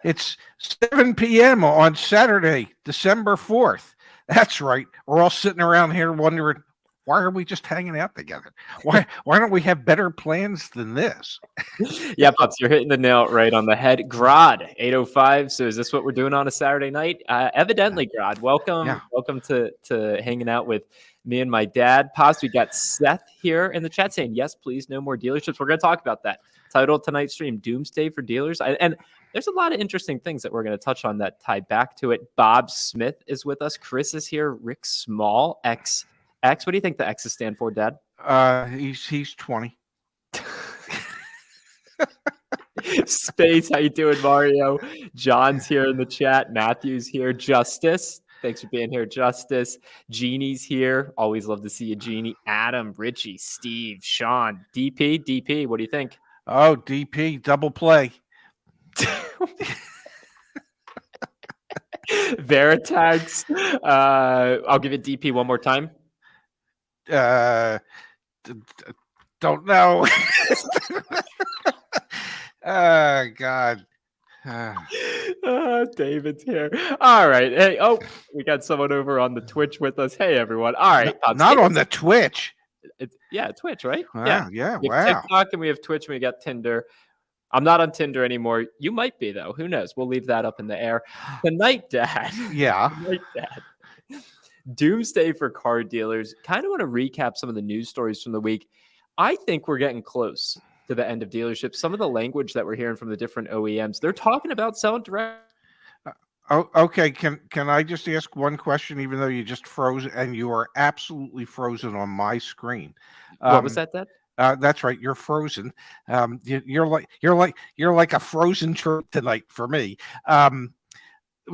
It's 7 p.m. on Saturday, December 4th. That's right. We're all sitting around here wondering, why are we just hanging out together? Why don't we have better plans than this? Yeah, Pops, you're hitting the nail right on the head. Grod, 8:05. So is this what we're doing on a Saturday night? Evidently, Grod. Welcome to hanging out with me and my dad. Pops, we got Seth here in the chat saying, yes, please, no more dealerships. We're going to talk about that. Title of tonight's stream, Doomsday for Dealers. And there's a lot of interesting things that we're going to touch on that tie back to it. Bob Smith is with us. Chris is here. Rick Small, X. What do you think the X's stand for, Dad? He's 20. Space, how you doing, Mario? John's here in the chat. Matthew's here. Justice, thanks for being here. Justice. Jeannie's here. Always love to see you, Jeannie. Adam, Richie, Steve, Sean, DP. What do you think? Oh, DP, double play. Veritags. I'll give it DP one more time. Don't know. Oh, God. David's here. All right. Hey, we got someone over on the Twitch with us. Hey, everyone. All right. Not on the Twitch. Twitch, right? Wow, yeah. We have TikTok and we have Twitch and we got Tinder. I'm not on Tinder anymore. You might be, though. Who knows? We'll leave that up in the air. Tonight, Dad. Yeah. Tonight, Dad. Doomsday for car dealers. Kind of want to recap some of the news stories from the week. I think we're getting close to the end of dealerships. Some of the language that we're hearing from the different OEMs, they're talking about selling direct. Okay. Can I just ask one question, even though you just froze and you are absolutely frozen on my screen? What was that, Dad? That's right. You're frozen. You're like a frozen tree tonight for me.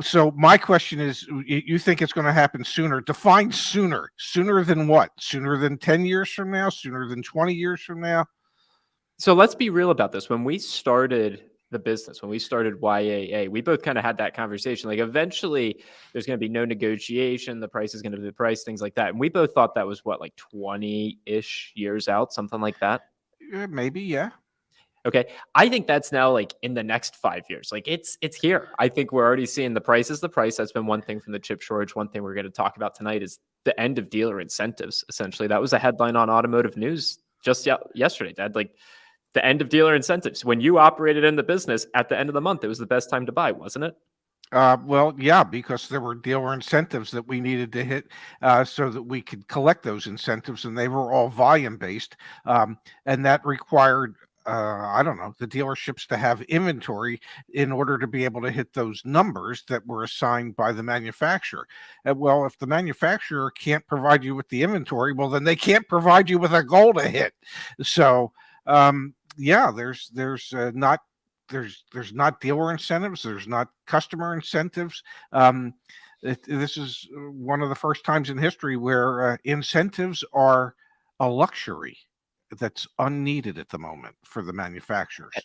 So my question is, you think it's going to happen sooner? Define sooner. Sooner than what? Sooner than 10 years from now? Sooner than 20 years from now? So let's be real about this. When we started the business, when we started YAA, we both kind of had that conversation. Like, eventually there's going to be no negotiation. The price is going to be the price, things like that. And we both thought that was like 20-ish years out, something like that. Maybe. Yeah. Okay. I think that's now like in the next 5 years. Like it's here. I think we're already seeing the price is the price. That's been one thing from the chip shortage. One thing we're going to talk about tonight is the end of dealer incentives. Essentially, that was a headline on Automotive News just yesterday, Dad. Like, the end of dealer incentives. When you operated in the business at the end of the month, it was the best time to buy, wasn't it? Well, yeah, because there were dealer incentives that we needed to hit so that we could collect those incentives, and they were all volume based. And that required, the dealerships to have inventory in order to be able to hit those numbers that were assigned by the manufacturer. Well, if the manufacturer can't provide you with the inventory, well, then they can't provide you with a goal to hit. So, there's not dealer incentives. There's not customer incentives. This is one of the first times in history where incentives are a luxury that's unneeded at the moment for the manufacturers.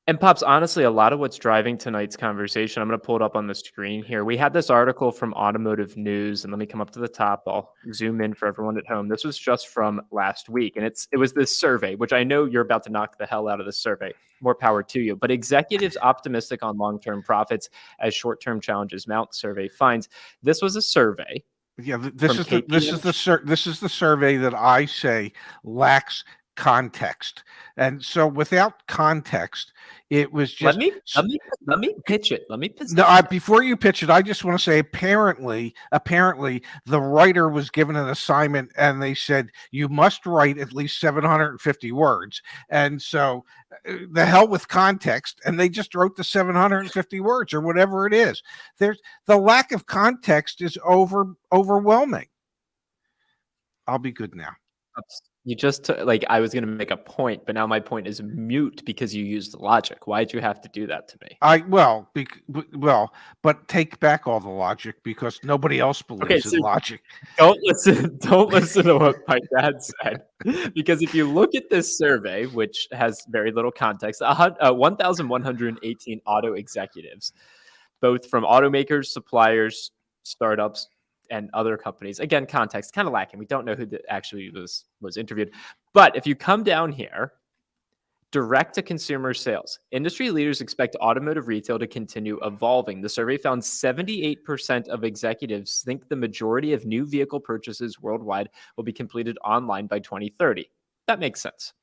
And Pops, honestly, a lot of what's driving tonight's conversation, I'm going to pull it up on the screen here. We had this article from Automotive News, and let me come up to the top. I'll zoom in for everyone at home. This was just from last week, and it was this survey, which I know you're about to knock the hell out of this survey. More power to you. But executives optimistic on long-term profits as short-term challenges mount, survey finds. This was a survey. Yeah, this is the survey that I say lacks context. And so without context, it was just let me pitch it. Before you pitch it, I just want to say apparently the writer was given an assignment and they said you must write at least 750 words. And so the hell with context, and they just wrote the 750 words or whatever it is. There's the lack of context is overwhelming. I'll be good now. You just I was going to make a point, but now my point is mute because you used logic. Why'd you have to do that to me? But take back all the logic because nobody else believes in logic. Don't listen to what my dad said, because if you look at this survey, which has very little context, 1,118 auto executives, both from automakers, suppliers, startups, and other companies. Again, context kind of lacking. We don't know who actually was interviewed. But if you come down here, Direct-to-consumer sales. Industry leaders expect automotive retail to continue evolving. The survey found 78% of executives think the majority of new vehicle purchases worldwide will be completed online by 2030. That makes sense.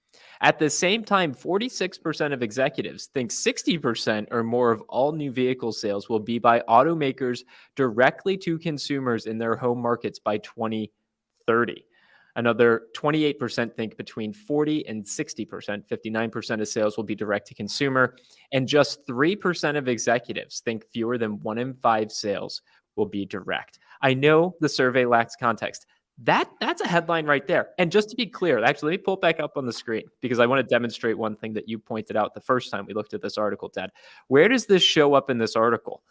At the same time, 46% of executives think 60% or more of all new vehicle sales will be by automakers directly to consumers in their home markets by 2030. Another 28% think between 40 and 60%, 59% of sales will be direct to consumer. And just 3% of executives think fewer than 1 in 5 sales will be direct. I know the survey lacks context. That's a headline right there. And just to be clear, actually, let me pull it back up on the screen because I want to demonstrate one thing that you pointed out the first time we looked at this article, Dad. Where does this show up in this article?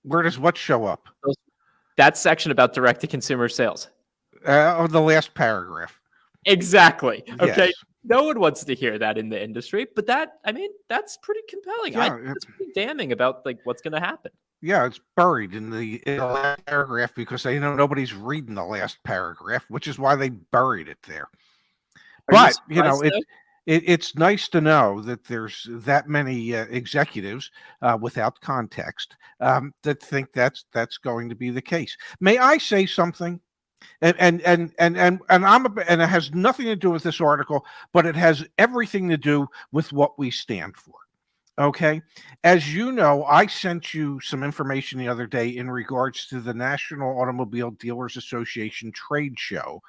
Where does what show up? That section about direct to consumer sales. The last paragraph. Exactly. Okay. Yes. No one wants to hear that in the industry, but that's pretty compelling. Yeah, It's pretty damning about like what's going to happen. Yeah, it's buried in the last paragraph because they know nobody's reading the last paragraph, which is why they buried it there. But it's nice to know that there's that many executives without context that think that's going to be the case. May I say something? And it has nothing to do with this article, but it has everything to do with what we stand for. Okay. As you know, I sent you some information the other day in regards to the National Automobile Dealers Association trade show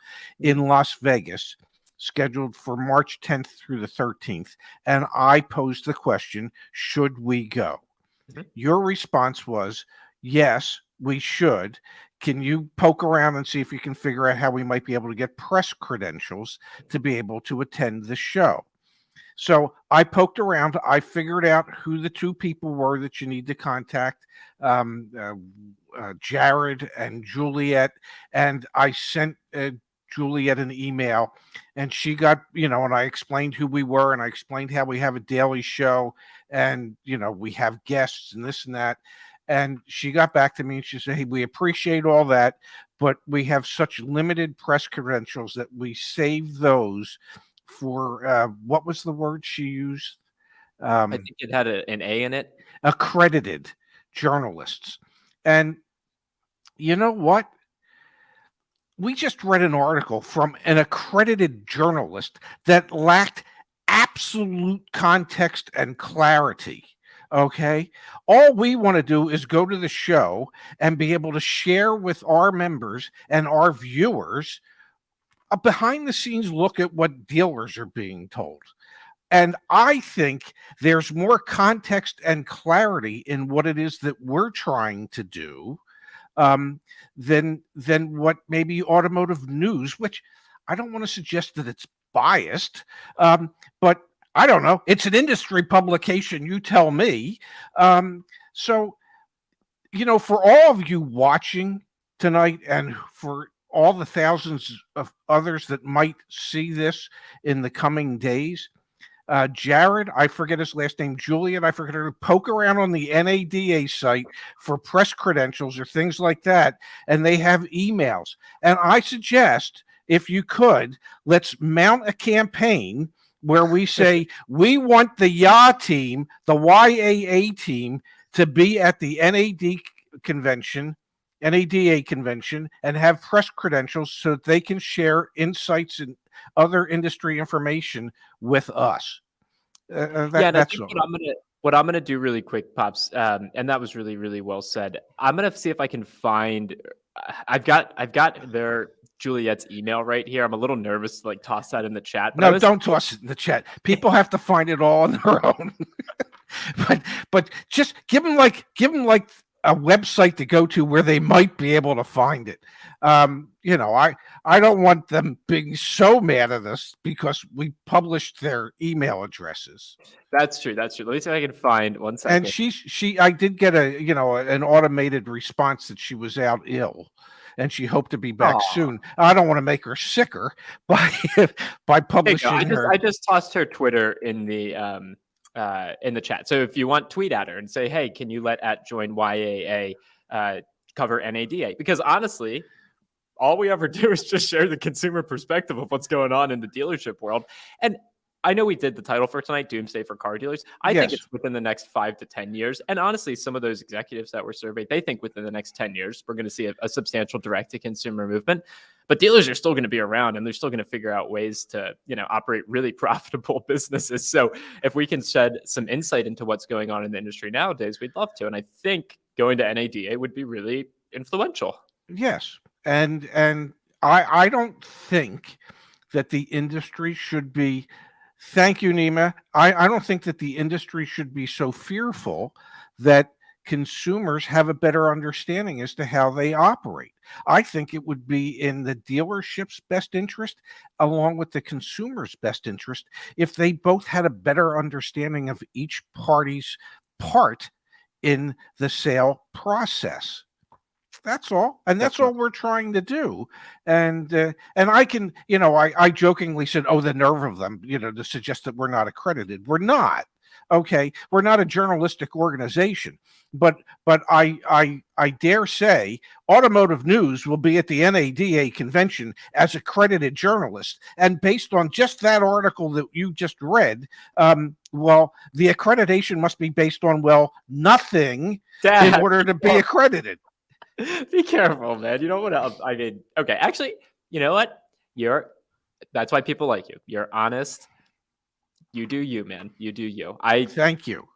in Las Vegas, scheduled for March 10th through the 13th. And I posed the question, should we go? Mm-hmm. Your response was, yes, we should. Can you poke around and see if you can figure out how we might be able to get press credentials to be able to attend the show? So I poked around. I figured out who the 2 people were that you need to contact, Jared and Juliet. And I sent Juliet an email, and she got, and I explained who we were, and I explained how we have a daily show, and, we have guests and this and that. And she got back to me and she said, hey, we appreciate all that, but we have such limited press credentials that we save those for, what was the word she used? I think it had an A in it. Accredited journalists. And you know what? We just read an article from an accredited journalist that lacked absolute context and clarity. Okay. All we want to do is go to the show and be able to share with our members and our viewers a behind the scenes look at what dealers are being told. And I think there's more context and clarity in what it is that we're trying to do than what maybe automotive news, which I don't want to suggest that it's biased, but I don't know. It's an industry publication. You tell me. So, for all of you watching tonight and for all the thousands of others that might see this in the coming days, Jared, I forget his last name, Juliet, I forget her, poke around on the NADA site for press credentials or things like that, and they have emails. And I suggest, if you could, let's mount a campaign where we say we want the YAA team, the YAA team, to be at the NADA convention, and have press credentials so that they can share insights and other industry information with us. That's all. What I'm gonna do really quick, Pops, and that was really, really well said. I'm gonna see if I can find. I've got their Juliet's email right here. I'm a little nervous to toss that in the chat. No, don't toss it in the chat. People have to find it all on their own. but just give them like a website to go to where they might be able to find it. I don't want them being so mad at us because we published their email addresses. That's true. Let me see if I can find one second. And I did get an automated response that she was out ill and she hoped to be back soon. I don't want to make her sicker by publishing her. I just tossed her Twitter in the chat. So if you want, tweet at her and say, hey, can you let @join YAA cover NADA? Because honestly, all we ever do is just share the consumer perspective of what's going on in the dealership world. And I know we did the title for tonight, Doomsday for Car Dealers. I think it's within the next 5 to 10 years. And honestly, some of those executives that were surveyed, they think within the next 10 years, we're going to see a substantial direct-to-consumer movement. But dealers are still going to be around, and they're still going to figure out ways to, operate really profitable businesses. So if we can shed some insight into what's going on in the industry nowadays, we'd love to. And I think going to NADA would be really influential. Yes. And I don't think that the industry should be. Thank you, Nima. I don't think that the industry should be so fearful that consumers have a better understanding as to how they operate. I think it would be in the dealership's best interest, along with the consumer's best interest, if they both had a better understanding of each party's part in the sale process. That's all. And that's all we're trying to do. And I can, I jokingly said, oh, the nerve of them, to suggest that we're not accredited. We're not. Okay. We're not a journalistic organization, but I dare say Automotive News will be at the NADA convention as accredited journalist. And based on just that article that you just read, well, the accreditation must be based on, nothing in order to be accredited. Be careful, man. You don't want to. Okay. Actually, you know what? That's why people like you. You're honest. You do you, man. You do you. Thank you.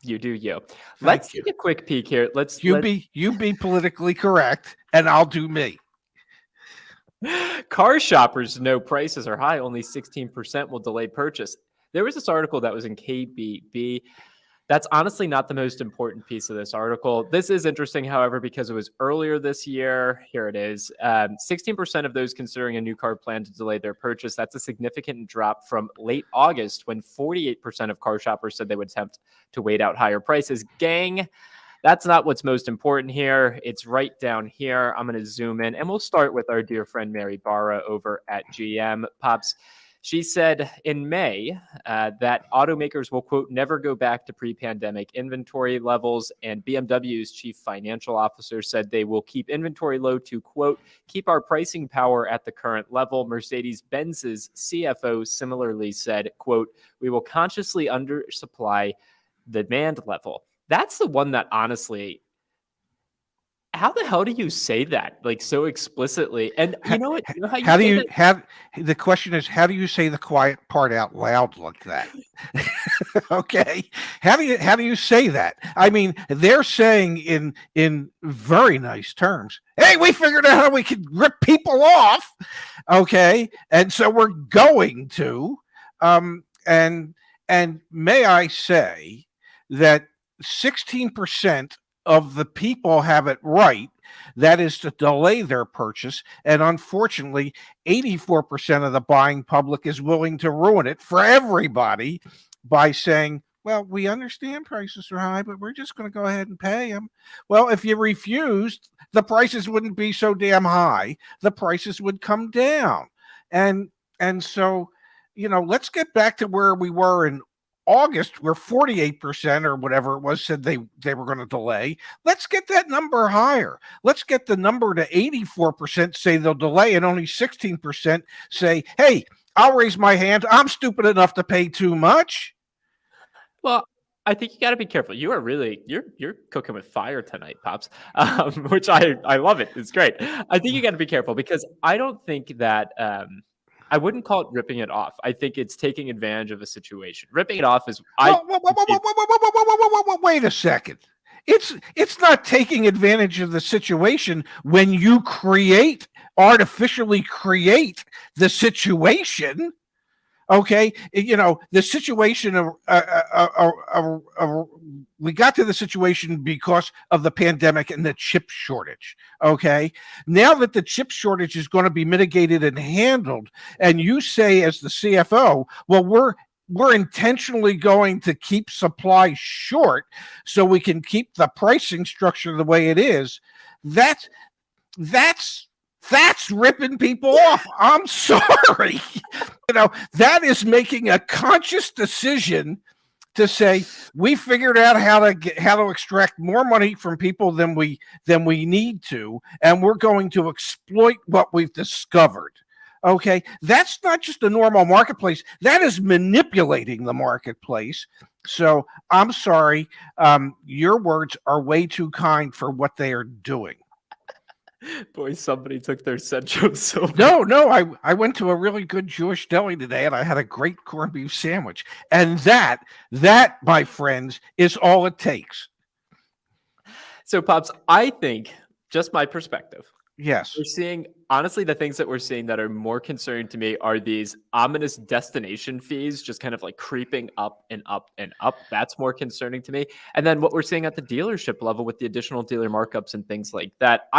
You do you. Let's take a quick peek here. You be politically correct, and I'll do me. Car shoppers know prices are high. Only 16% will delay purchase. There was this article that was in KBB. That's honestly not the most important piece of this article. This is interesting, however, because it was earlier this year. Here it is. 16% of those considering a new car plan to delay their purchase. That's a significant drop from late August when 48% of car shoppers said they would attempt to wait out higher prices. Gang, that's not what's most important here. It's right down here. I'm going to zoom in, and we'll start with our dear friend Mary Barra over at GM. Pops, she said in May that automakers will, quote, never go back to pre-pandemic inventory levels. And BMW's chief financial officer said they will keep inventory low to, quote, keep our pricing power at the current level. Mercedes-Benz's CFO similarly said, quote, we will consciously undersupply the demand level. That's the one that honestly, how the hell do you say that like so explicitly? And you know what? The question is, how do you say the quiet part out loud like that? Okay. How do you say that? I mean, they're saying in very nice terms, hey, we figured out how we could rip people off. Okay. And so we're going to, and may I say that 16% of the people have it right. That is to delay their purchase. And unfortunately, 84% of the buying public is willing to ruin it for everybody by saying, well, we understand prices are high, but we're just going to go ahead and pay them. Well, if you refused, the prices wouldn't be so damn high. The prices would come down. And so, let's get back to where we were in August, where 48% or whatever it was said they were going to delay. Let's get that number higher. Let's get the number to 84% say they'll delay, and only 16% say, hey, I'll raise my hand. I'm stupid enough to pay too much. Well, I think you got to be careful. You are really you're cooking with fire tonight, Pops, which I love it. It's great. I think you got to be careful because I don't think that I wouldn't call it ripping it off. I think it's taking advantage of a situation. Ripping it off is wait a second. It's not taking advantage of the situation when you artificially create the situation. Okay, the situation we got to the situation because of the pandemic and the chip shortage. Okay, now that the chip shortage is going to be mitigated and handled, and you say as the CFO, well, we're intentionally going to keep supply short so we can keep the pricing structure the way it is. That's ripping people off. I'm sorry. That is making a conscious decision to say we figured out how to extract more money from people than we need to, and we're going to exploit what we've discovered. Okay, that's not just a normal marketplace. That is manipulating the marketplace. So I'm sorry, your words are way too kind for what they are doing. Boy, somebody took their Centro Silver. No, I went to a really good Jewish deli today, and I had a great corned beef sandwich. And that, my friends, is all it takes. So, Pops, I think, just my perspective, Yes. we're seeing, honestly, the things that we're seeing that are more concerning to me are these ominous destination fees just kind of like creeping up and up and up. That's more concerning to me. And then what we're seeing at the dealership level with the additional dealer markups and things like that.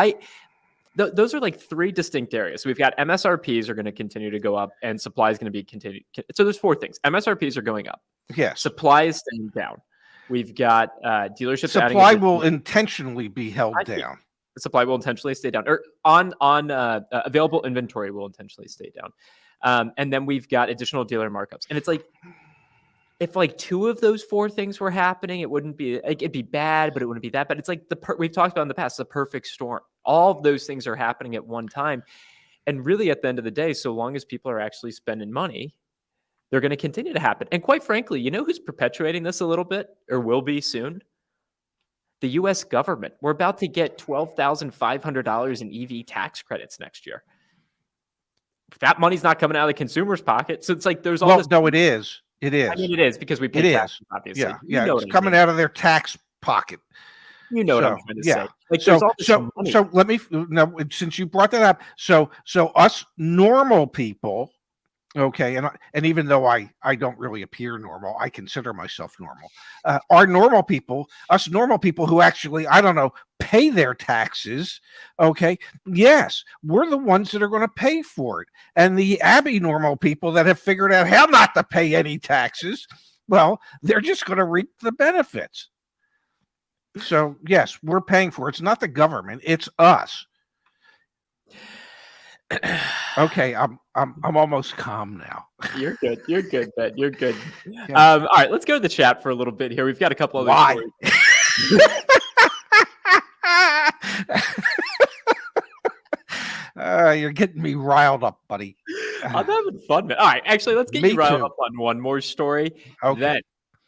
Those are like three distinct areas. We've got MSRPs are going to continue to go up, and supply is going to be continued. So there's four things. MSRPs are going up. Yes. Supply is staying down. We've got dealerships. Supply will intentionally be held down. Supply will intentionally stay down, or on available inventory will intentionally stay down. And then we've got additional dealer markups. And it's like, if like two of those four things were happening, it wouldn't be like, it'd be bad, but it wouldn't be that bad. It's like we've talked about in the past, the perfect storm. All of those things are happening at one time. And really at the end of the day, so long as people are actually spending money, they're going to continue to happen. And quite frankly, you know who's perpetuating this a little bit, or will be soon? The U.S. government. We're about to get $12,500 in EV tax credits next year. That money's not coming out of the consumer's pocket. So it's like there's all this. No, it is. It is. I mean, it is because we pay taxes, obviously. Yeah, it's coming out of their tax pocket. You know what I'm trying to say. Like, so let me now, since you brought that up. So us normal people, okay, and even though I don't really appear normal, I consider myself normal. Our normal people, us normal people who actually, I don't know, pay their taxes, okay, yes, we're the ones that are going to pay for it. And the abnormal people that have figured out how not to pay any taxes, well, they're just going to reap the benefits. So yes, we're paying for it. It's not the government, it's us. Okay, I'm almost calm now. You're good. You're good, Ben. You're good. Yeah. All right, let's go to the chat for a little bit here. We've got a couple other stories. You're getting me riled up, buddy. I'm having fun, man. All right, actually, let's get you riled up on one more story. Okay.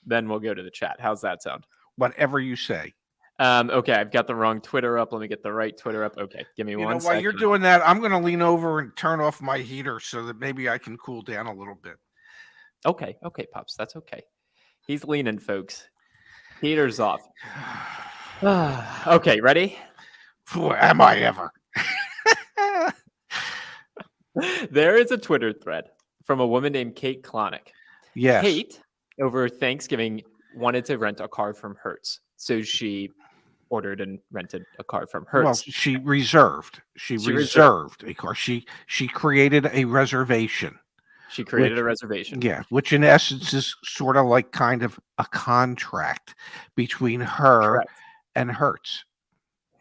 Then we'll go to the chat. How's that sound? Whatever you say. Okay, I've got the wrong Twitter up. Let me get the right Twitter up. Okay, give me 1 second. While you're doing that, I'm going to lean over and turn off my heater so that maybe I can cool down a little bit. Okay, Pops, that's okay. He's leaning, folks. Heater's off. Okay, ready? Boy, am I ever. There is a Twitter thread from a woman named Kate Klonick. Yes. Kate, over Thanksgiving, wanted to rent a car from Hertz. So she ordered and rented a car from Hertz. Well, she reserved a car. She created a reservation. She created a reservation. Yeah, which in essence is sort of like kind of a contract between her and Hertz.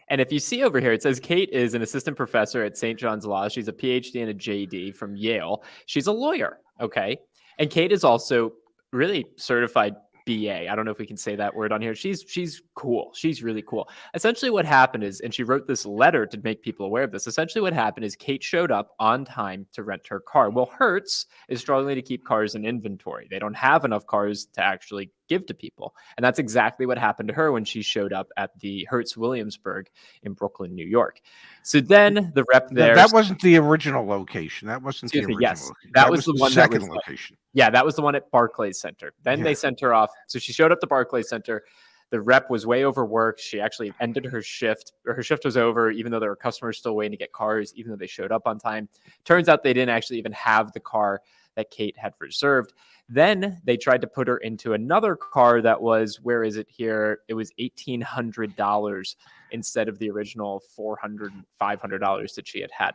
And if you see over here, it says Kate is an assistant professor at St. John's Law. She's a PhD and a JD from Yale. She's a lawyer, okay? And Kate is also really certified BA. I don't know if we can say that word on here. She's cool. She's really cool. Essentially what happened is, and she wrote this letter to make people aware of this. Essentially what happened is Kate showed up on time to rent her car. Well, Hertz is struggling to keep cars in inventory. They don't have enough cars to actually give to people. And that's exactly what happened to her when she showed up at the Hertz Williamsburg in Brooklyn, New York. So then the rep there... That wasn't the original location. That wasn't the original location. That was the one second location. Yeah, that was the one at Barclays Center. Then they sent her off. So she showed up to Barclays Center. The rep was way overworked. She actually ended her shift, or her shift was over, even though there were customers still waiting to get cars, even though they showed up on time. Turns out they didn't actually even have the car that Kate had reserved. Then they tried to put her into another car that was, where is it here? It was $1,800 instead of the original $400, $500 that she had.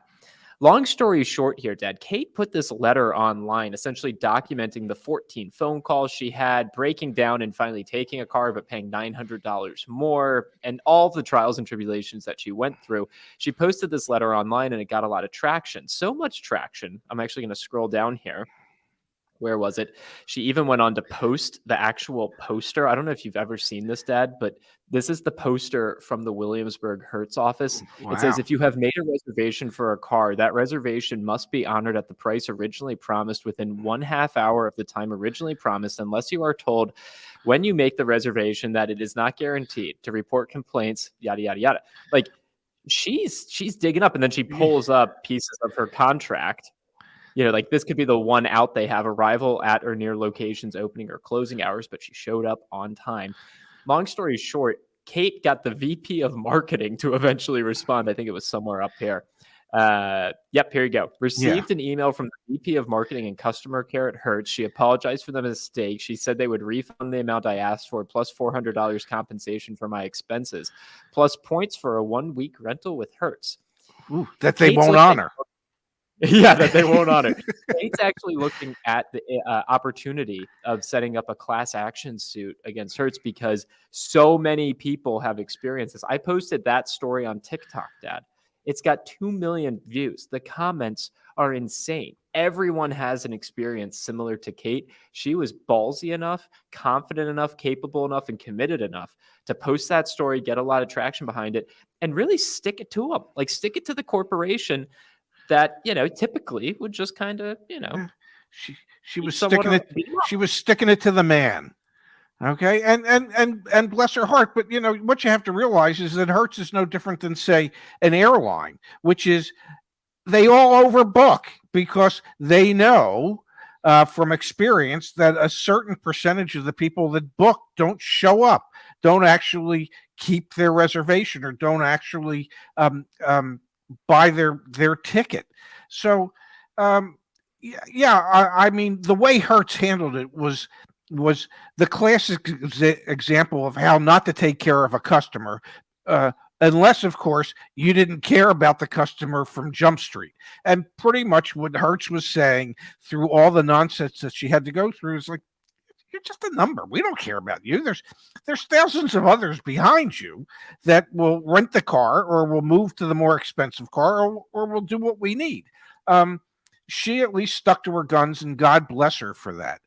Long story short here, Dad, Kate put this letter online, essentially documenting the 14 phone calls she had, breaking down and finally taking a car, but paying $900 more, and all the trials and tribulations that she went through. She posted this letter online and it got a lot of traction. So much traction. I'm actually going to scroll down here. where was it? She even went on to post the actual poster. I don't know if you've ever seen this, Dad, but this is the poster from the Williamsburg Hertz office. It says, Wow. if you have made a reservation for a car, that reservation must be honored at the price originally promised within 1/2 hour of the time originally promised, unless you are told when you make the reservation that it is not guaranteed to report complaints, yada, yada, yada. Like, she's digging up, and then she pulls up pieces of her contract. Like this could be the one out they have: arrival at or near locations, opening or closing hours, but she showed up on time. Long story short, Kate got the VP of marketing to eventually respond. I think it was somewhere up here. Yep, here you go. Received an email from the VP of marketing and customer care at Hertz. She apologized for the mistake. She said they would refund the amount I asked for, plus $400 compensation for my expenses, plus points for a 1-week rental with Hertz. Ooh, that they won't honor. Yeah, that they won't honor. Kate's actually looking at the opportunity of setting up a class action suit against Hertz because so many people have experienced this. I posted that story on TikTok, Dad. It's got 2 million views. The comments are insane. Everyone has an experience similar to Kate. She was ballsy enough, confident enough, capable enough, and committed enough to post that story, get a lot of traction behind it, and really stick it to them. Like, stick it to the corporation that, typically would just kind of, she was sticking it. She was sticking it to the man. Okay. And bless her heart. But what you have to realize is that Hertz is no different than, say, an airline, which is they all overbook because they know from experience that a certain percentage of the people that book don't show up, don't actually keep their reservation, or don't actually buy their ticket. So I mean, the way Hertz handled it was the classic example of how not to take care of a customer, unless, of course, you didn't care about the customer from Jump Street. And pretty much what Hertz was saying through all the nonsense that she had to go through is like, you're just a number. We don't care about you. There's thousands of others behind you that will rent the car, or will move to the more expensive car, or will do what we need. She at least stuck to her guns, and God bless her for that.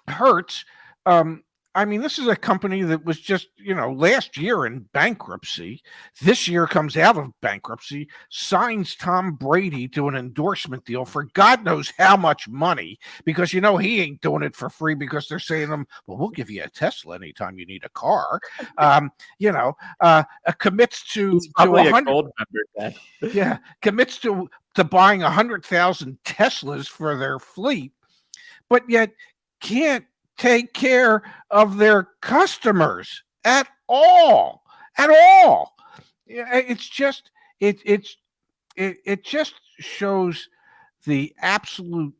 Hertz, I mean, this is a company that was just, last year in bankruptcy. This year comes out of bankruptcy, signs Tom Brady to an endorsement deal for God knows how much money, because, he ain't doing it for free, because they're saying to him, well, we'll give you a Tesla anytime you need a car. Commits to probably a gold member. Yeah, commits to buying 100,000 Teslas for their fleet, but yet can't take care of their customers at all. It's just it just shows the absolute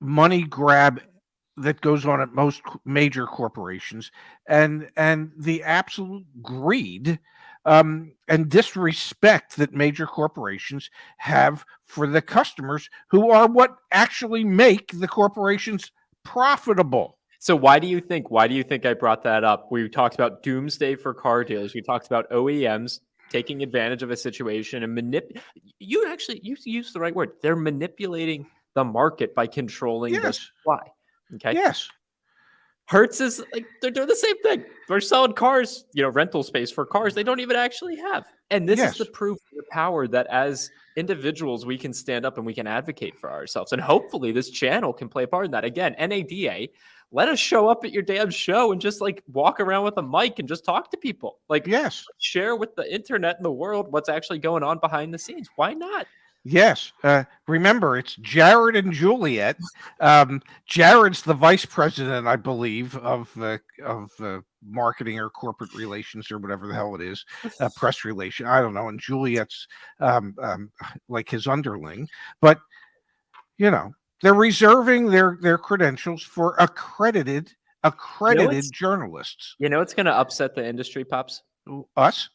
money grab that goes on at most major corporations, and the absolute greed and disrespect that major corporations have for the customers, who are what actually make the corporations profitable. So why do you think I brought that up? We talked about doomsday for car dealers. We talked about OEMs taking advantage of a situation and you used the right word. They're manipulating the market by controlling the supply. Okay. Yes. Hertz is like, they're doing the same thing. They're selling cars, rental space for cars they don't even actually have. And this is the proof of the power that as individuals, we can stand up and we can advocate for ourselves. And hopefully this channel can play a part in that. Again, NADA, let us show up at your damn show and just walk around with a mic and just talk to people. Share with the internet and the world what's actually going on behind the scenes. Why not? Yes. Remember, it's Jared and Juliet. Jared's the vice president, I believe, of marketing or corporate relations, or whatever the hell it is, press relation. I don't know. And Juliet's like his underling. But, they're reserving their credentials for accredited journalists. It's going to upset the industry, Pops. Us?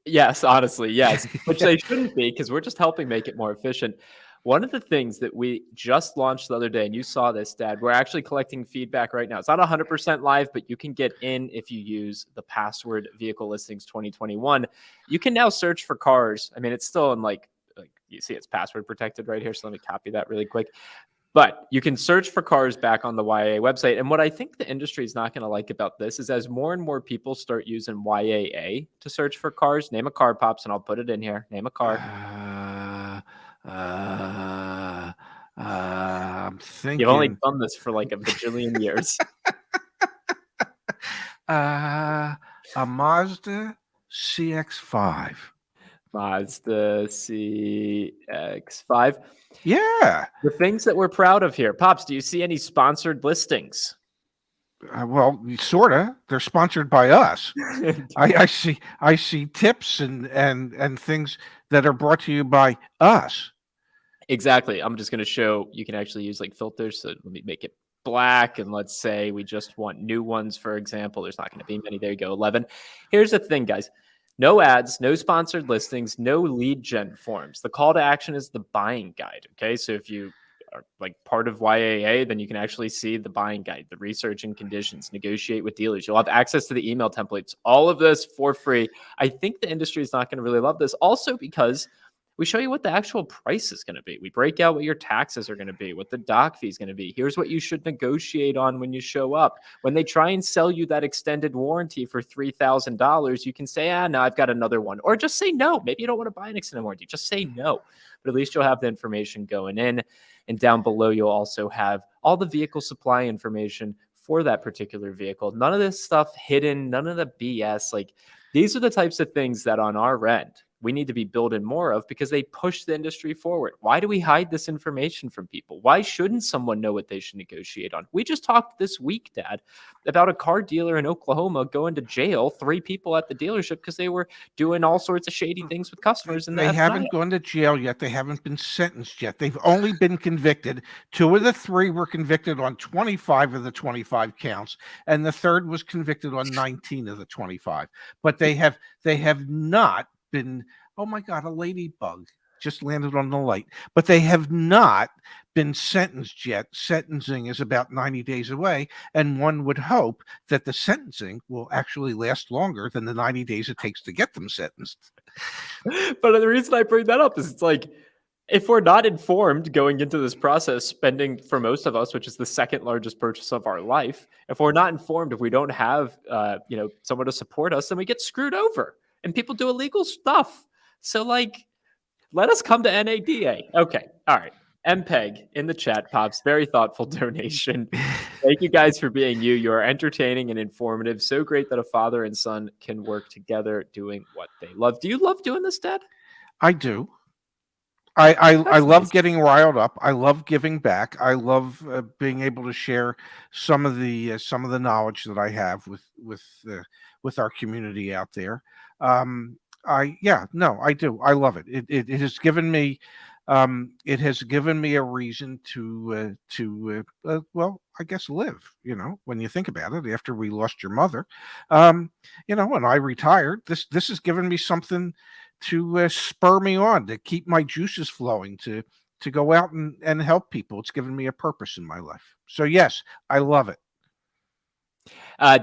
Yes, honestly, yes. Which they shouldn't be, because we're just helping make it more efficient. One of the things that we just launched the other day, and you saw this, Dad, we're actually collecting feedback right now. It's not 100% live, but you can get in if you use the password Vehicle Listings 2021. You can now search for cars. I mean, it's still in you see it's password protected right here, so let me copy that really quick. But you can search for cars back on the YAA website. And what I think the industry is not going to like about this is as more and more people start using YAA to search for cars, name a car, Pops, and I'll put it in here. Name a car. I'm thinking. You've only done this for like a bajillion years. A Mazda CX-5. Mazda CX-5. Yeah. The things that we're proud of here. Pops, do you see any sponsored listings? Well, sorta. They're sponsored by us. I see tips and things that are brought to you by us. Exactly. I'm just going to show you can actually use like filters. So let me make it black. And let's say we just want new ones, for example. There's not going to be many. There you go, 11. Here's the thing, guys. No ads, no sponsored listings, no lead gen forms. The call to action is the buying guide. Okay. So if you are like part of YAA, then you can actually see the buying guide, the research and conditions, negotiate with dealers. You'll have access to the email templates, all of this for free. I think the industry is not going to really love this. Also because we show you what the actual price is going to be. We break out what your taxes are going to be, what the doc fee is going to be. Here's what you should negotiate on when you show up. When they try and sell you that extended warranty for $3,000, you can say, no, I've got another one. Or just say no. Maybe you don't want to buy an extended warranty. Just say no. But at least you'll have the information going in. And down below, you'll also have all the vehicle supply information for that particular vehicle. None of this stuff hidden, none of the BS. Like, these are the types of things that on our end, we need to be building more of because they push the industry forward. Why do we hide this information from people? Why shouldn't someone know what they should negotiate on? We just talked this week, Dad, about a car dealer in Oklahoma going to jail, 3 people at the dealership because they were doing all sorts of shady things with customers. And they haven't gone to jail yet. They haven't been sentenced yet. They've only been convicted. 2 of the 3 were convicted on 25 of the 25 counts, and the third was convicted on 19 of the 25. But they have not been, oh my God, a ladybug just landed on the light. But they have not been sentenced yet. Sentencing is about 90 days away, and one would hope that the sentencing will actually last longer than the 90 days it takes to get them sentenced. But the reason I bring that up is it's like, if we're not informed going into this process, spending for most of us, which is the second largest purchase of our life, if we're not informed, if we don't have someone to support us, then we get screwed over. And people do illegal stuff. So, like, let us come to NADA. Okay. All right. MPEG in the chat, Pops. Very thoughtful donation. Thank you guys for being you. You are entertaining and informative. So great that a father and son can work together doing what they love. Do you love doing this, Dad? I do. I love getting riled up. I love giving back. I love being able to share some of the knowledge that I have with our community out there. I do. I love it. It has given me a reason to I guess live, when you think about it, after we lost your mother, when I retired, this has given me something to spur me on, to keep my juices flowing, to go out and help people. It's given me a purpose in my life. So yes, I love it.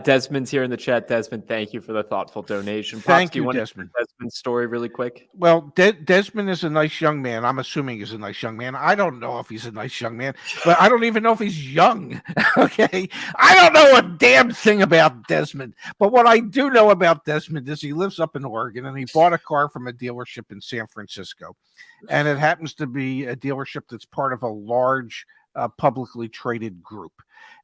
Desmond's here in the chat. Desmond, thank you for the thoughtful donation. Pops, Thank do you want Desmond. to Desmond's story really quick? Well, Desmond is a nice young man. I'm assuming he's a nice young man. I don't know if he's a nice young man, but I don't even know if he's young. Okay. I don't know a damn thing about Desmond, but what I do know about Desmond is he lives up in Oregon and he bought a car from a dealership in San Francisco. And it happens to be a dealership that's part of a large publicly traded group.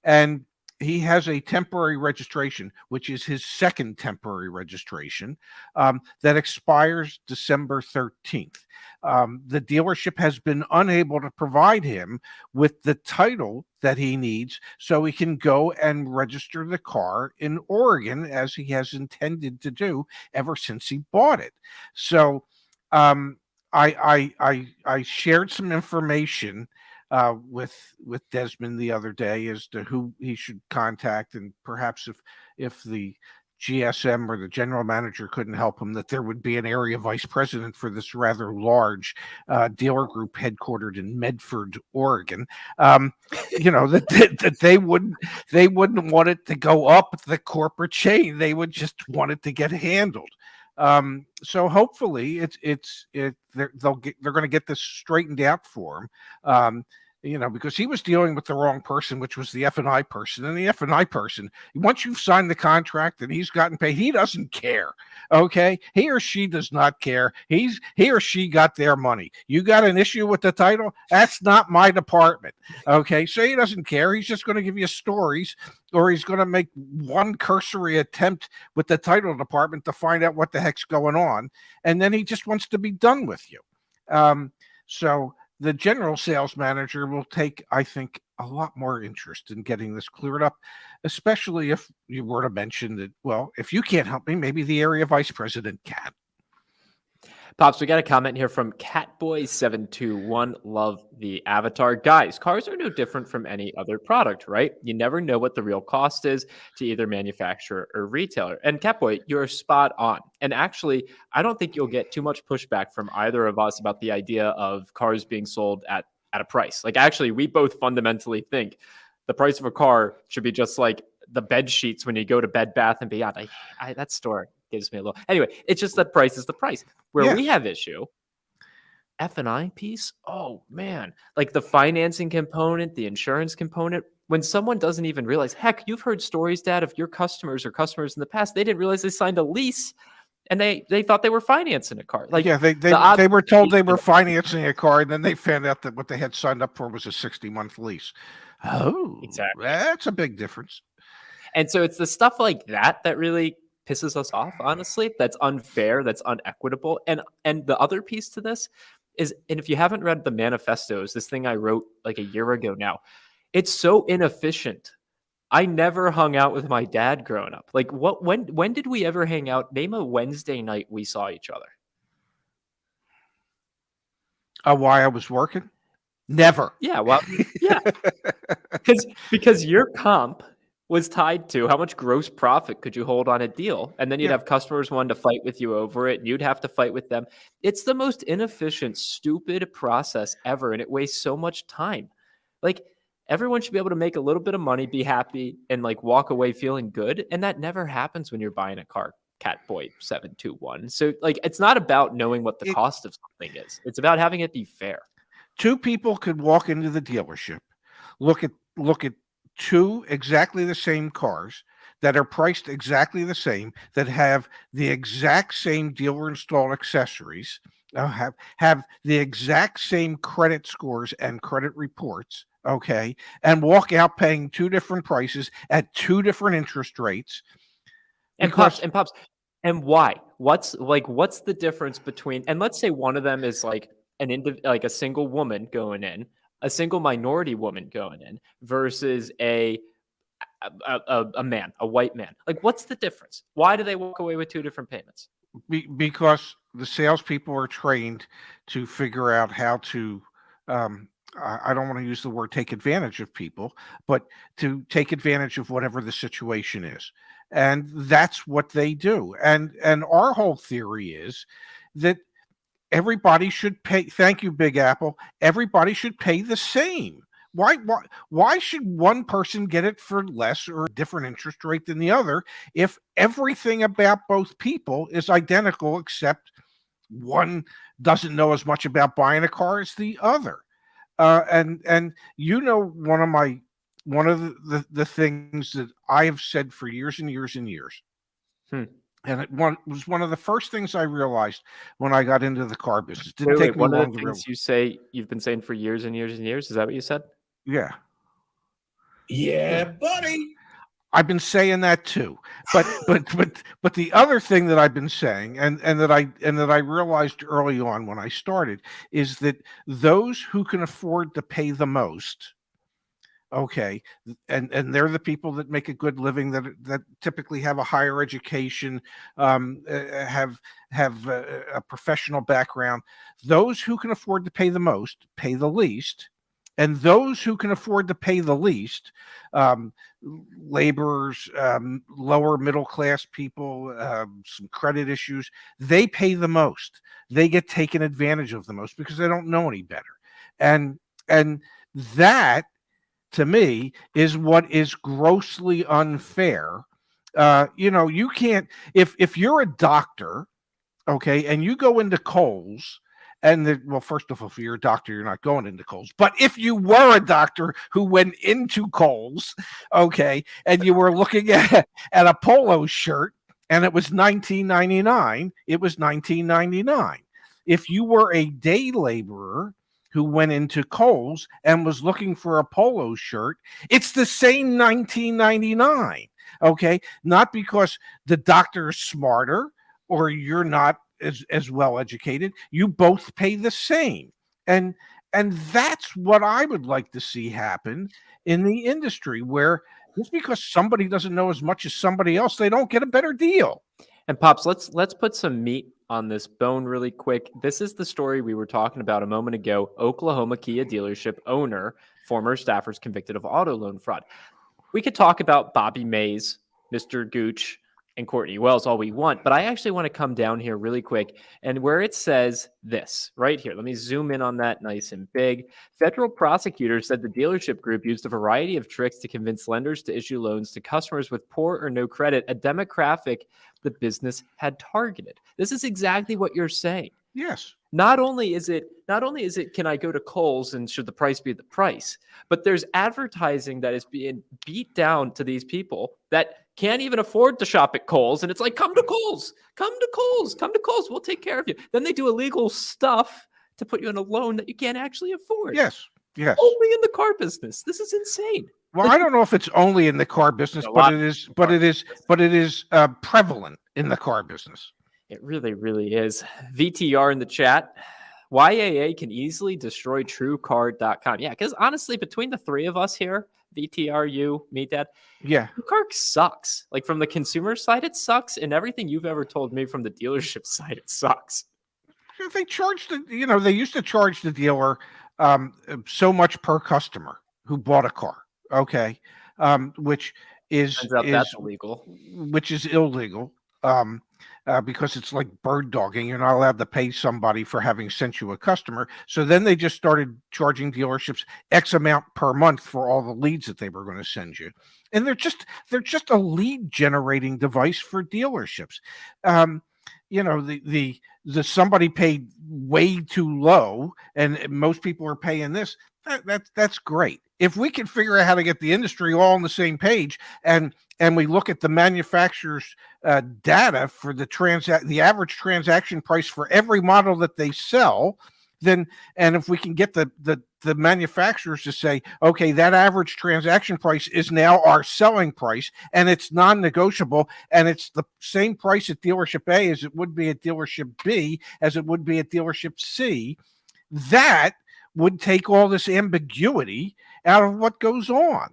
And he has a temporary registration, which is his second temporary registration, that expires December 13th. The dealership has been unable to provide him with the title that he needs so he can go and register the car in Oregon, as he has intended to do ever since he bought it. So I shared some information with Desmond the other day as to who he should contact, and perhaps if the GSM or the general manager couldn't help him, that there would be an area vice president for this rather large dealer group headquartered in Medford, Oregon. That they wouldn't want it to go up the corporate chain. They would just want it to get handled. So hopefully they're going to get this straightened out for him. because he was dealing with the wrong person, which was the F&I person. And the F&I person, once you've signed the contract and he's gotten paid, he doesn't care. Okay, he or she does not care. He or she got their money. You got an issue with the title? That's not my department. Okay, so he doesn't care. He's just going to give you stories, or he's going to make one cursory attempt with the title department to find out what the heck's going on, and then he just wants to be done with you. So the general sales manager will take, I think, a lot more interest in getting this cleared up, especially if you were to mention that, well, if you can't help me, maybe the area vice president can. Pops, we got a comment here from Catboy721. Love the avatar. Guys, cars are no different from any other product, right? You never know what the real cost is to either manufacturer or retailer. And Catboy, you're spot on. And actually, I don't think you'll get too much pushback from either of us about the idea of cars being sold at a price. Like, actually, we both fundamentally think the price of a car should be just like the bed sheets when you go to Bed Bath and Beyond. That store gives me a little. Anyway, it's just that price is the price. Where we have issue, F&I piece. Oh man, like the financing component, the insurance component. When someone doesn't even realize, heck, you've heard stories, Dad, of your customers or customers in the past. They didn't realize they signed a lease, and they thought they were financing a car. Like, they were told they were financing a car, and then they found out that what they had signed up for was a 60-month lease. Oh, exactly. That's a big difference. And so it's the stuff like that that really pisses us off, honestly. That's unfair, that's unequitable. And the other piece to this is, and if you haven't read the manifestos, this thing I wrote like a year ago now, it's so inefficient. I never hung out with my dad growing up. Like, when did we ever hang out? Name a Wednesday night we saw each other. Why I was working? Never. Yeah, well, yeah. because your comp was tied to how much gross profit could you hold on a deal. And then you'd have customers wanting to fight with you over it. And you'd have to fight with them. It's the most inefficient, stupid process ever. And it wastes so much time. Like, everyone should be able to make a little bit of money, be happy, and like walk away feeling good. And that never happens when you're buying a car, Catboy721. So like, it's not about knowing what the cost of something is. It's about having it be fair. Two people could walk into the dealership, look at two exactly the same cars that are priced exactly the same, that have the exact same dealer installed accessories, have the exact same credit scores and credit reports, okay, and walk out paying two different prices at two different interest rates. And Pops, and why? What's the difference between, and let's say one of them is like like a single woman going in, a single minority woman going in versus a man, a white man. Like, what's the difference? Why do they walk away with two different payments? Because the salespeople are trained to figure out how to, I don't want to use the word take advantage of people, but to take advantage of whatever the situation is. And that's what they do. And our whole theory is that everybody should pay. Thank you, Big Apple. Everybody should pay the same. Why should one person get it for less or a different interest rate than the other if everything about both people is identical, except one doesn't know as much about buying a car as the other? And one of the things that I have said for years and years and years. And it was one of the first things I realized when I got into the car business. One of the things you've been saying for years and years and years. Is that what you said? Yeah. Yeah, buddy. I've been saying that too. But the other thing that I've been saying and that I realized early on when I started is that those who can afford to pay the most, okay, and they're the people that make a good living, that typically have a higher education, have a professional background. Those who can afford to pay the most pay the least, and those who can afford to pay the least, laborers, lower middle class people, some credit issues, they pay the most. They get taken advantage of the most because they don't know any better, and that, to me, is what is grossly unfair. You can't, if you're a doctor, okay, and you go into Kohl's well, first of all, if you're a doctor, you're not going into Kohl's. But if you were a doctor who went into Kohl's, okay, and you were looking at a polo shirt and it was $19.99, it was $19.99. If you were a day laborer who went into Kohl's and was looking for a polo shirt, it's the same $19.99. Okay, not because the doctor is smarter or you're not as well educated. You both pay the same, and that's what I would like to see happen in the industry, where just because somebody doesn't know as much as somebody else, they don't get a better deal. And Pops, let's put some meat on this bone really quick. This is the story we were talking about a moment ago. Oklahoma Kia dealership owner, former staffers convicted of auto loan fraud. We could talk about Bobby Mays, Mr. Gooch, and Courtney Wells all we want, but I actually want to come down here really quick and where it says this right here. Let me zoom in on that nice and big. Federal prosecutors said the dealership group used a variety of tricks to convince lenders to issue loans to customers with poor or no credit, a demographic the business had targeted. This is exactly what you're saying. Yes. Not only is it, can I go to Kohl's and should the price be the price, but there's advertising that is being beat down to these people that can't even afford to shop at Kohl's. And it's like, come to Kohl's, we'll take care of you. Then they do illegal stuff to put you in a loan that you can't actually afford. Yes. Only in the car business. This is insane. Well, I don't know if it's only in the car business, but it is prevalent in the car business. It really, really is. VTR in the chat. YAA can easily destroy TrueCar.com. Yeah, because honestly, between the three of us here, VTR, you, me, Dad, TrueCar sucks. Like from the consumer side, it sucks, and everything you've ever told me from the dealership side, it sucks. They charged they used to charge the dealer so much per customer who bought a car. Okay, which is that's illegal. Which is illegal. Because it's like bird dogging. You're not allowed to pay somebody for having sent you a customer. So then they just started charging dealerships X amount per month for all the leads that they were going to send you. And they're just a lead generating device for dealerships. The somebody paid way too low and most people are paying this. That's great. If we can figure out how to get the industry all on the same page and we look at the manufacturer's data for the average transaction price for every model that they sell, and if we can get the manufacturers to say, okay, that average transaction price is now our selling price and it's non-negotiable and it's the same price at dealership A as it would be at dealership B as it would be at dealership C, that would take all this ambiguity out of what goes on.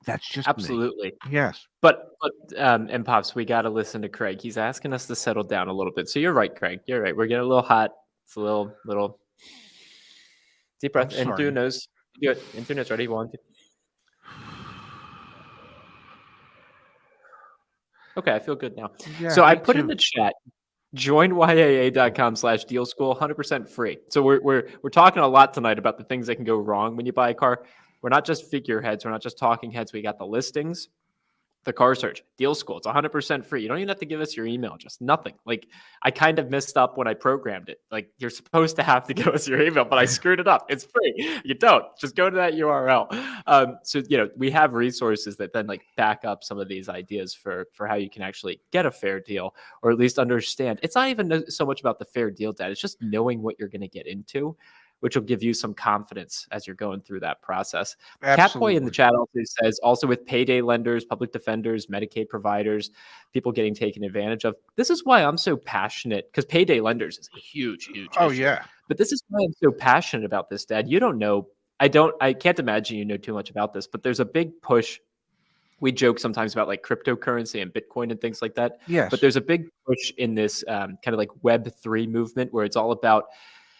That's just absolutely me. Yes. But and Pops, we got to listen to Craig. He's asking us to settle down a little bit. So you're right, Craig. You're right. We're getting a little hot. It's a little deep breath in through your nose. Good. In through your nose. Ready? 1, 2. Okay, I feel good now. Yeah, so I put in the chat. Join YAA.com/deal school, 100% free. So we're talking a lot tonight about the things that can go wrong when you buy a car. We're not just figureheads. We're not just talking heads. We got the listings, the car search, deal school. It's 100% free. You don't even have to give us your email, just nothing. Like I kind of messed up when I programmed it. Like you're supposed to have to give us your email, but I screwed it up. It's free. You don't. Just go to that URL. So, we have resources that then like back up some of these ideas for how you can actually get a fair deal or at least understand. It's not even so much about the fair deal, Dad. It's just knowing what you're going to get into, which will give you some confidence as you're going through that process. Catboy in the chat also says, also with payday lenders, public defenders, Medicaid providers, people getting taken advantage of. This is why I'm so passionate, because payday lenders is a huge issue. Yeah. But this is why I'm so passionate about this, Dad. You don't know. I can't imagine you know too much about this, but there's a big push. We joke sometimes about like cryptocurrency and Bitcoin and things like that. Yes. But there's a big push in this kind of like Web3 movement where it's all about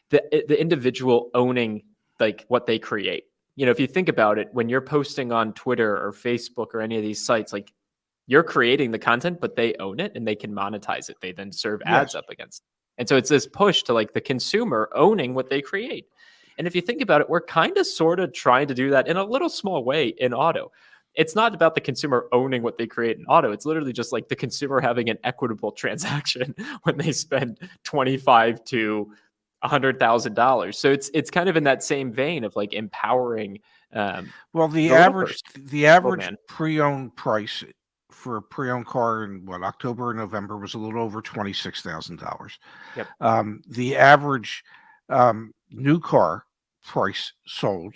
the individual owning like what they create. If you think about it, when you're posting on Twitter or Facebook or any of these sites, like you're creating the content, but they own it and they can monetize it. They then serve ads up against it. And so it's this push to like the consumer owning what they create. And if you think about it, we're kind of sort of trying to do that in a little small way in auto. It's not about the consumer owning what they create in auto. It's literally just like the consumer having an equitable transaction when they spend 25 to $100,000. So it's kind of in that same vein of like empowering. Well, the little average person. pre-owned price for a pre-owned car in October and November was a little over $26,000. Yep. The average new car price sold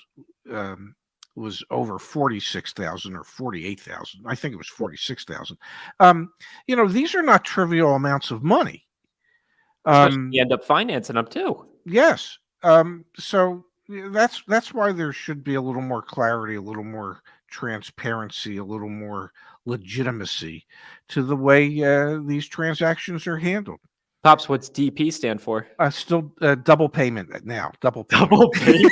was over 46,000 or 48,000. I think it was 46,000. These are not trivial amounts of money. Especially you end up financing them too. Yes. So that's why there should be a little more clarity, a little more transparency, a little more legitimacy to the way these transactions are handled. Pops, what's DP stand for? Still double payment now. Double payment. Double payment.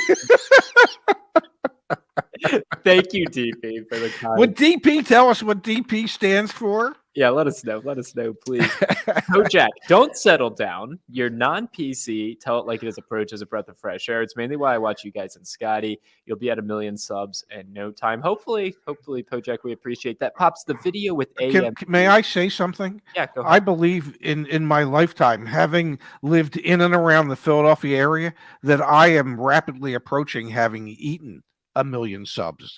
Thank you, DP, for the comment. Would DP tell us what DP stands for? Yeah, let us know. Let us know, please. Kojak, don't settle down. You're non-PC. Tell it like it is. Approach as a breath of fresh air. It's mainly why I watch you guys and Scotty. You'll be at 1 million subs in no time. Hopefully, Kojak, we appreciate that. Pops, the video with AM. May I say something? Yeah, go ahead. I believe in my lifetime, having lived in and around the Philadelphia area, that I am rapidly approaching having eaten 1 million subs.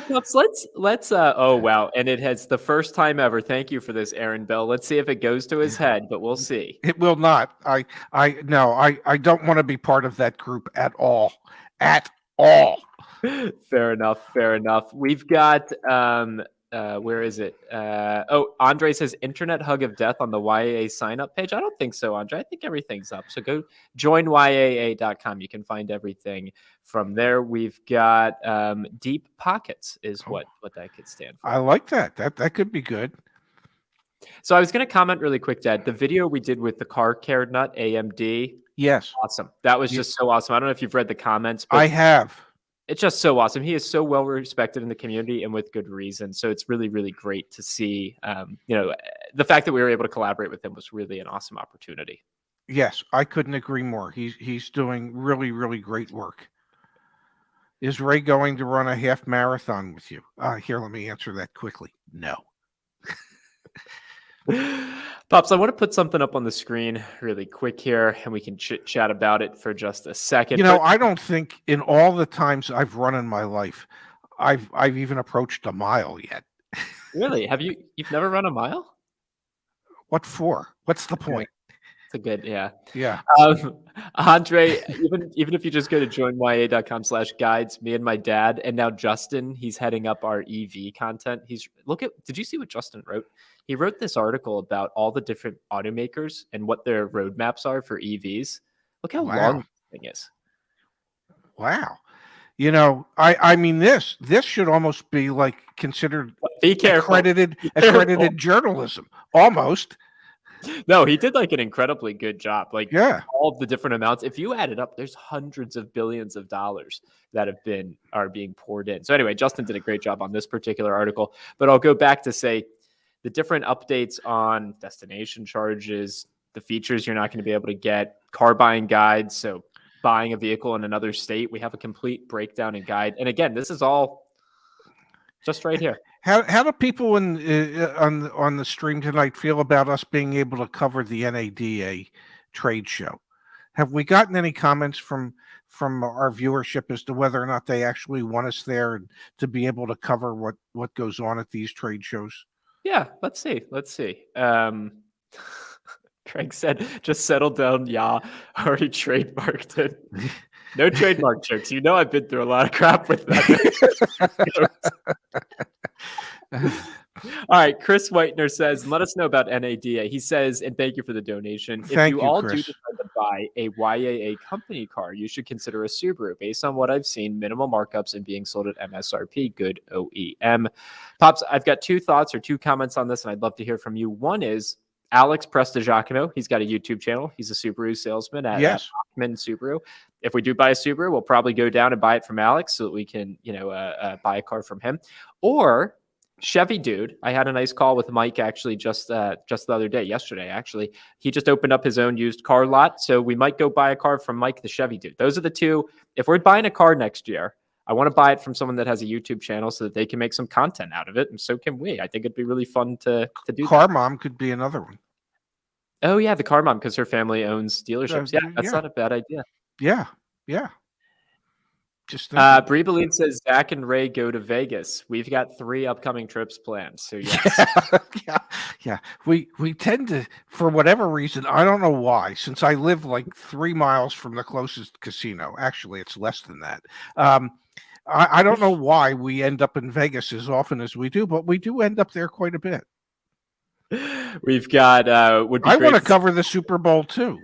Pops, let's oh wow, and it has the first time ever. Thank you for this, Aaron Bell. Let's see if it goes to his head, but we'll see. It will not. I don't want to be part of that group at all. At all. Fair enough. We've got where is it? Andre says internet hug of death on the YAA sign up page. I don't think so, Andre. I think everything's up. So go join YAA.com. You can find everything from there. We've got deep pockets is what that could stand for. I like that. That could be good. So I was going to comment really quick, Dad. The video we did with the car care nut AMD. Yes. Awesome. That was just so awesome. I don't know if you've read the comments. But I have. It's just so awesome. He is so well respected in the community and with good reason. So it's really, really great to see. The fact that we were able to collaborate with him was really an awesome opportunity. Yes, I couldn't agree more. He's doing really, really great work. Is Ray going to run a half marathon with you? Here, let me answer that quickly. No. Pops, I want to put something up on the screen really quick here, and we can chit chat about it for just a second. I don't think in all the times I've run in my life, I've even approached a mile yet. Really? You've never run a mile? What for? What's the point? It's a good, yeah. Yeah. Andre, even if you just go to joinya.com/guides, me and my dad, and now Justin, he's heading up our EV content. Did you see what Justin wrote? He wrote this article about all the different automakers and what their roadmaps are for EVs. Look how long this thing is. Wow. I mean, this should almost be like considered accredited journalism, almost. No, he did like an incredibly good job. Like all of the different amounts. If you add it up, there's hundreds of billions of dollars that are being poured in. So anyway, Justin did a great job on this particular article. But I'll go back to say the different updates on destination charges, the features you're not going to be able to get, car buying guides. So buying a vehicle in another state, we have a complete breakdown and guide. And again, this is all just right here. How do people on the stream tonight feel about us being able to cover the NADA trade show? Have we gotten any comments from our viewership as to whether or not they actually want us there and to be able to cover what goes on at these trade shows? Yeah, let's see. Craig said, just settle down. Yeah, already trademarked it. No trademark jokes. I've been through a lot of crap with that. All right. Chris Whitener says, let us know about NADA. He says, and thank you for the donation. If you all do decide to buy a YAA company car, you should consider a Subaru. Based on what I've seen, minimal markups and being sold at MSRP, good OEM. Pops, I've got two thoughts or two comments on this, and I'd love to hear from you. One is Alex Prestigiacono. He's got a YouTube channel. He's a Subaru salesman at Bachman Subaru. If we do buy a Subaru, we'll probably go down and buy it from Alex so that we can, buy a car from him. Or Chevy Dude. I had a nice call with Mike actually just the other day, yesterday actually. He just opened up his own used car lot, so we might go buy a car from Mike the Chevy Dude. Those are the two. If we're buying a car next year, I want to buy it from someone that has a YouTube channel so that they can make some content out of it, and so can we. I think it'd be really fun to do. Car Mom could be another one. Oh yeah, the car mom, because her family owns dealerships. Yeah, that's Yeah, not a bad idea. yeah. Just thinking. Bree Believe says Zach and Ray go to Vegas. We've got 3 upcoming trips planned. So yes. Yeah. We tend to, for whatever reason, I don't know why, since I live like 3 miles from the closest casino. Actually, it's less than that. I don't know why we end up in Vegas as often as we do, but we do end up there quite a bit. We've got I want to cover the Super Bowl too.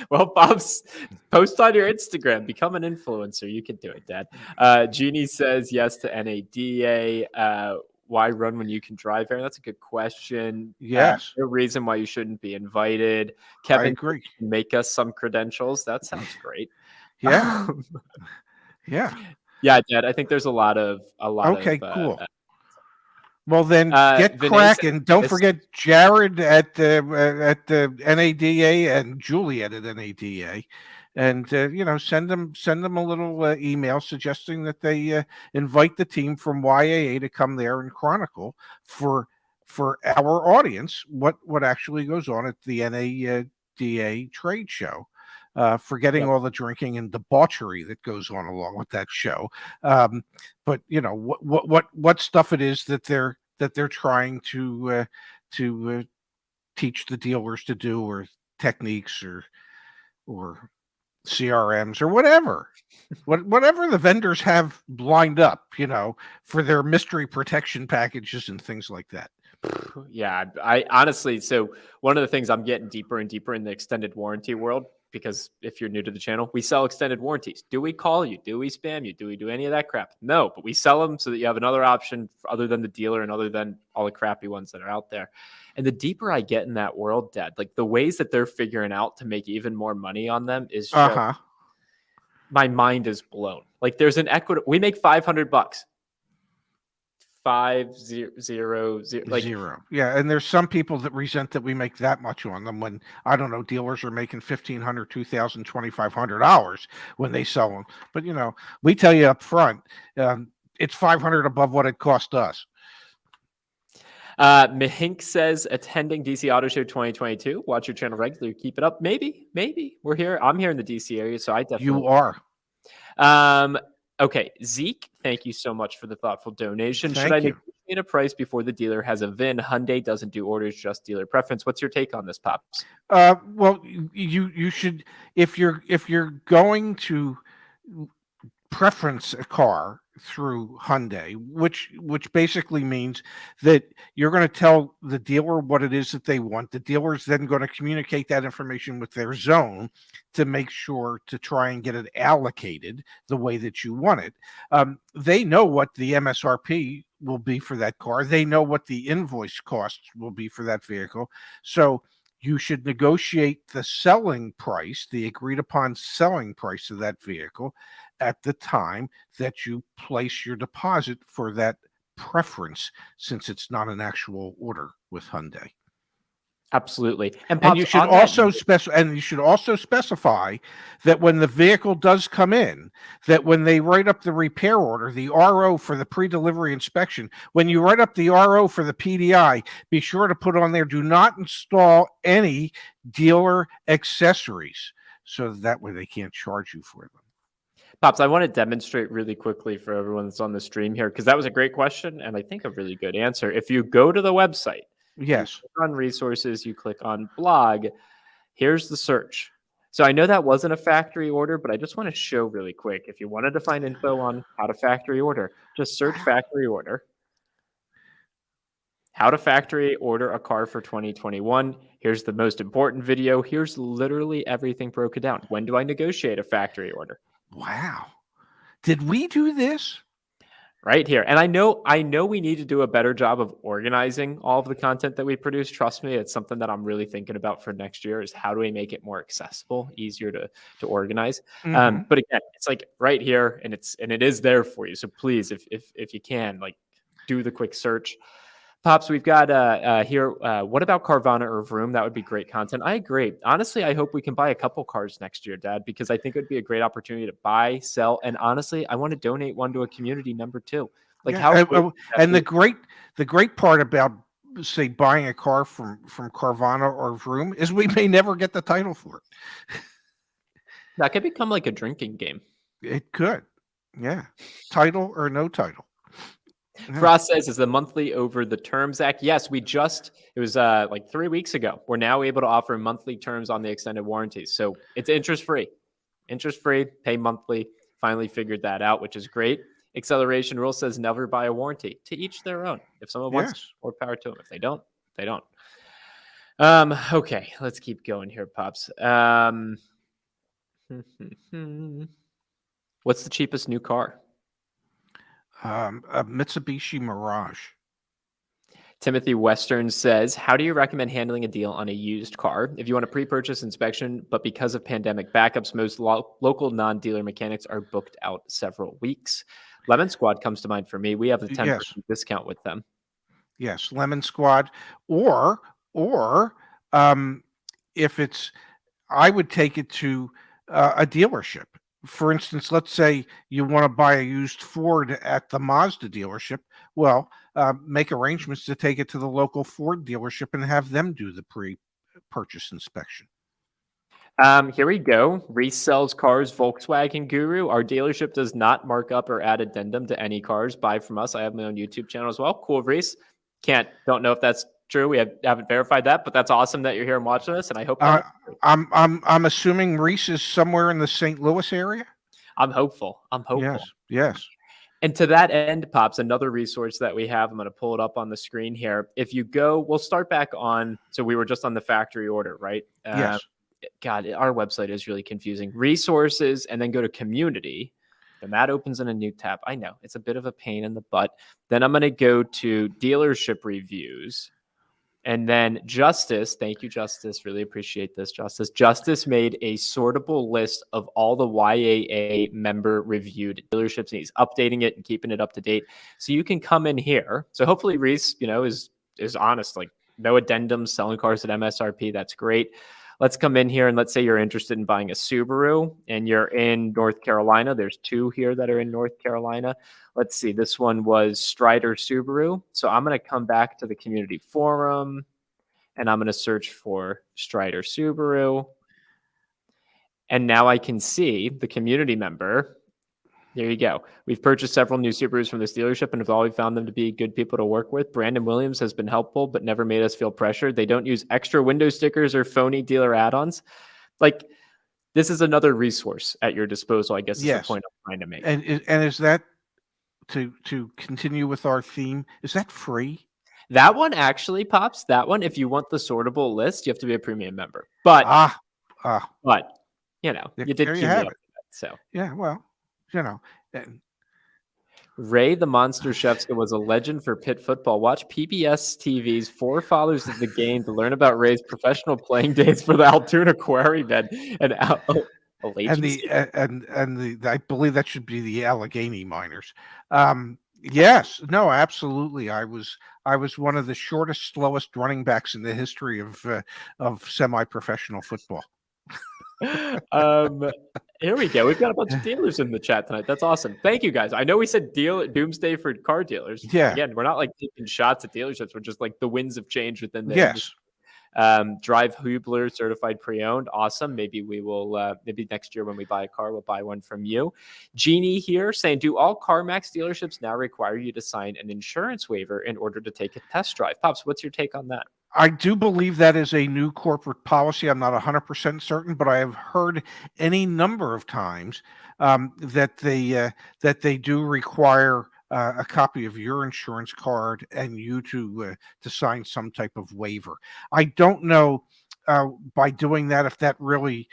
Well, Bob's post on your Instagram. Become an influencer. You can do it, Dad. Jeannie says yes to NADA. Why run when you can drive there? That's a good question. Yes. No reason why you shouldn't be invited. I Kevin, agree. make us some credentials. That sounds great. Yeah. Yeah. Yeah, Dad. I think there's a lot of Okay, cool. Well, then get Vinay cracking. Don't forget Jared at the NADA and Juliet at NADA, and send them a little email suggesting that they invite the team from YAA to come there and chronicle for our audience what actually goes on at the NADA trade show. Forgetting all the drinking and debauchery that goes on along with that show, but what stuff it is that they're trying to teach the dealers to do, or techniques, or CRMs, or whatever the vendors have lined up, for their mystery protection packages and things like that. Yeah, I honestly, so one of the things I'm getting deeper and deeper in the extended warranty world, because if you're new to the channel, we sell extended warranties. Do we call you? Do we spam you? Do we do any of that crap? No, but we sell them so that you have another option other than the dealer and other than all the crappy ones that are out there. And the deeper I get in that world, Dad, like the ways that they're figuring out to make even more money on them is just, my mind is blown. Like there's an equity. We make $500. 500 like zero. Yeah, and there's some people that resent that we make that much on them when, I don't know, dealers are making $1,500, $2,000, $2,500 when they sell them. But we tell you up front, it's $500 above what it cost us. Mihink says attending DC Auto Show 2022. Watch your channel regularly. Keep it up. Maybe we're here. I'm here in the DC area, so I definitely. You are. Okay, Zeke, thank you so much for the thoughtful donation. Thank Should I you. negotiate a price before the dealer has a VIN? Hyundai doesn't do orders, just dealer preference. What's your take on this, Pops? Well, you should, if you're going to preference a car through Hyundai, which basically means that you're going to tell the dealer what it is that they want. The dealer's then going to communicate that information with their zone to make sure to try and get it allocated the way that you want it. They know what the MSRP will be for that car. They know what the invoice costs will be for that vehicle. So you should negotiate the selling price, the agreed upon selling price of that vehicle at the time that you place your deposit for that preference, since it's not an actual order with Hyundai. Absolutely. And you should also specify that when the vehicle does come in, that when they write up the repair order, the RO for the pre-delivery inspection, when you write up the RO for the PDI, be sure to put on there, do not install any dealer accessories, so that way they can't charge you for them. Pops, I want to demonstrate really quickly for everyone that's on the stream here, because that was a great question and I think a really good answer. If you go to the website, yes, you click on resources, you click on blog, here's the search. So I know that wasn't a factory order, but I just want to show really quick. If you wanted to find info on how to factory order, just search factory order. How to factory order a car for 2021. Here's the most important video. Here's literally everything broken down. When do I negotiate a factory order? Wow. Did we do this? Right here. And I know we need to do a better job of organizing all of the content that we produce. Trust me, it's something that I'm really thinking about for next year, is how do we make it more accessible, easier to organize. Mm-hmm. But again, it's like right here, and it is there for you. So please, if you can, like, do the quick search. Pops, we've got here, what about Carvana or Vroom? That would be great content. I agree. Honestly, I hope we can buy a couple cars next year, Dad, because I think it would be a great opportunity to buy, sell, and honestly, I want to donate one to a community member too. Like, yeah, and the great part about say, buying a car from Carvana or Vroom is we may never get the title for it. That could become like a drinking game. It could. Yeah. Title or no title. Yeah. Frost says, is the monthly over the Terms Act? Yes, it was like 3 weeks ago. We're now able to offer monthly terms on the extended warranties. So it's interest-free. Interest-free, pay monthly. Finally figured that out, which is great. Acceleration rule says never buy a warranty. To each their own. If someone wants, more power to them. If they don't, they don't. Okay, let's keep going here, Pops. What's the cheapest new car? A Mitsubishi Mirage. Timothy Western says, how do you recommend handling a deal on a used car? If you want a pre-purchase inspection, but because of pandemic backups, most local non-dealer mechanics are booked out several weeks. Lemon Squad comes to mind for me. We have a 10% discount with them. Yes, Lemon Squad. Or if it's, I would take it to a dealership. For instance, let's say you want to buy a used Ford at the Mazda dealership. Well, make arrangements to take it to the local Ford dealership and have them do the pre-purchase inspection. Here we go. Resells cars, Volkswagen Guru. Our dealership does not mark up or add addendum to any cars. Buy from us. I have my own YouTube channel as well. Cool, Reese. Don't know if that's true. We haven't verified that, but that's awesome that you're here and watching us. And I hope I'm assuming Reese is somewhere in the St. Louis area. I'm hopeful. Yes. And to that end, Pops, another resource that we have, I'm going to pull it up on the screen here. If you go, we'll start back on. So we were just on the factory order, right? Yes. God, our website is really confusing. Resources, and then go to community. And that opens in a new tab. I know it's a bit of a pain in the butt. Then I'm going to go to dealership reviews. And then Justice, thank you, Justice. Really appreciate this, Justice. Justice made a sortable list of all the YAA member reviewed dealerships, and he's updating it and keeping it up to date. So you can come in here. So hopefully Reese, is honest, like no addendums, selling cars at MSRP. That's great. Let's come in here and let's say you're interested in buying a Subaru and you're in North Carolina. There's 2 here that are in North Carolina. Let's see. This one was Strider Subaru. So I'm going to come back to the community forum and I'm going to search for Strider Subaru. And now I can see the community member. There you go. We've purchased several new Subarus from this dealership and have always found them to be good people to work with. Brandon Williams has been helpful, but never made us feel pressured. They don't use extra window stickers or phony dealer add-ons. Like, this is another resource at your disposal, I guess is the point I'm trying to make. And is that, to continue with our theme, is that free? That one actually, Pops, if you want the sortable list, you have to be a premium member. But, you did keep it up. So, yeah, well. Ray the Monster Shefska was a legend for Pitt football. Watch PBS TV's Forefathers of the Game to learn about Ray's professional playing days for the Altoona Quarrymen and I believe that should be the Allegheny Miners. Yes, no, absolutely. I was one of the shortest, slowest running backs in the history of semi-professional football. Here we go. We've got a bunch of dealers in the chat tonight. That's awesome. Thank you, guys. I know we said Doomsday for car dealers. Yeah. Again, we're not like taking shots at dealerships. We're just like the winds of change within the industry. Drive Hubler certified pre-owned. Awesome. Maybe we will. Maybe next year when we buy a car, we'll buy one from you. Jeannie here saying, do all CarMax dealerships now require you to sign an insurance waiver in order to take a test drive? Pops, what's your take on that? I do believe that is a new corporate policy. I'm not 100% certain, but I have heard any number of times that they do require a copy of your insurance card and you to sign some type of waiver. I don't know by doing that if that really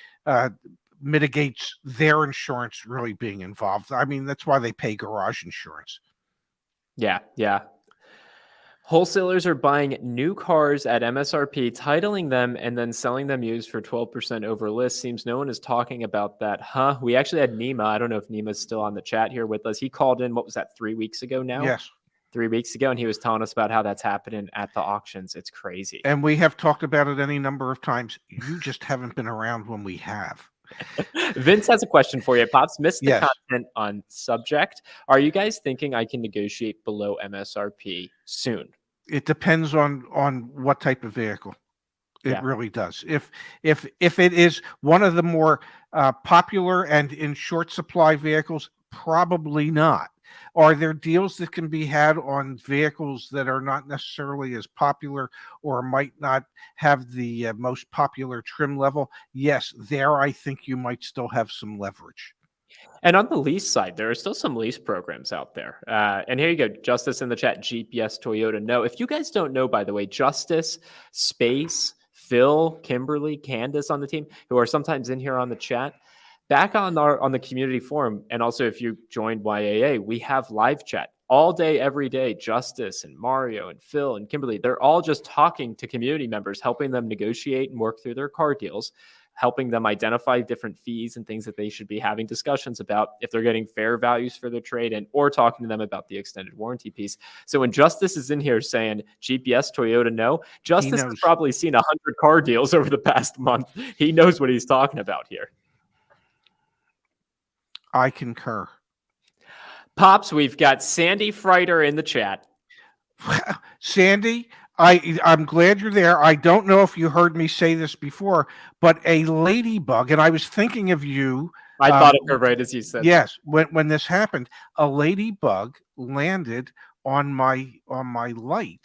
mitigates their insurance really being involved. I mean, that's why they pay garage insurance. Yeah. Wholesalers are buying new cars at MSRP, titling them, and then selling them used for 12% over list. Seems no one is talking about that, huh? We actually had Nima. I don't know if Nima's still on the chat here with us. He called in, what was that, 3 weeks ago now? Yes. 3 weeks ago, and he was telling us about how that's happening at the auctions. It's crazy. And we have talked about it any number of times. You just haven't been around when we have. Vince has a question for you. Pops missed the content on subject. Are you guys thinking I can negotiate below MSRP soon? It depends on what type of vehicle. It really does. If it is one of the more popular and in short supply vehicles, probably not. Are there deals that can be had on vehicles that are not necessarily as popular or might not have the most popular trim level? Yes, there I think you might still have some leverage. And on the lease side, there are still some lease programs out there. And here you go, Justice in the chat, GPS Toyota. No, if you guys don't know, by the way, Justice, Space, Phil, Kimberly, Candace on the team, who are sometimes in here on the chat, back on the community forum, and also if you joined YAA, we have live chat all day, every day. Justice and Mario and Phil and Kimberly, they're all just talking to community members, helping them negotiate and work through their car deals, helping them identify different fees and things that they should be having discussions about if they're getting fair values for their trade in, or talking to them about the extended warranty piece. So when Justice is in here saying GPS Toyota, no, Justice has probably seen 100 car deals over the past month. He knows what he's talking about here. I concur. Pops, we've got Sandy Freiter in the chat. Sandy, I'm glad you're there. I don't know if you heard me say this before, but a ladybug, and I was thinking of you. I thought of her right as you said. Yes, when this happened, a ladybug landed on my light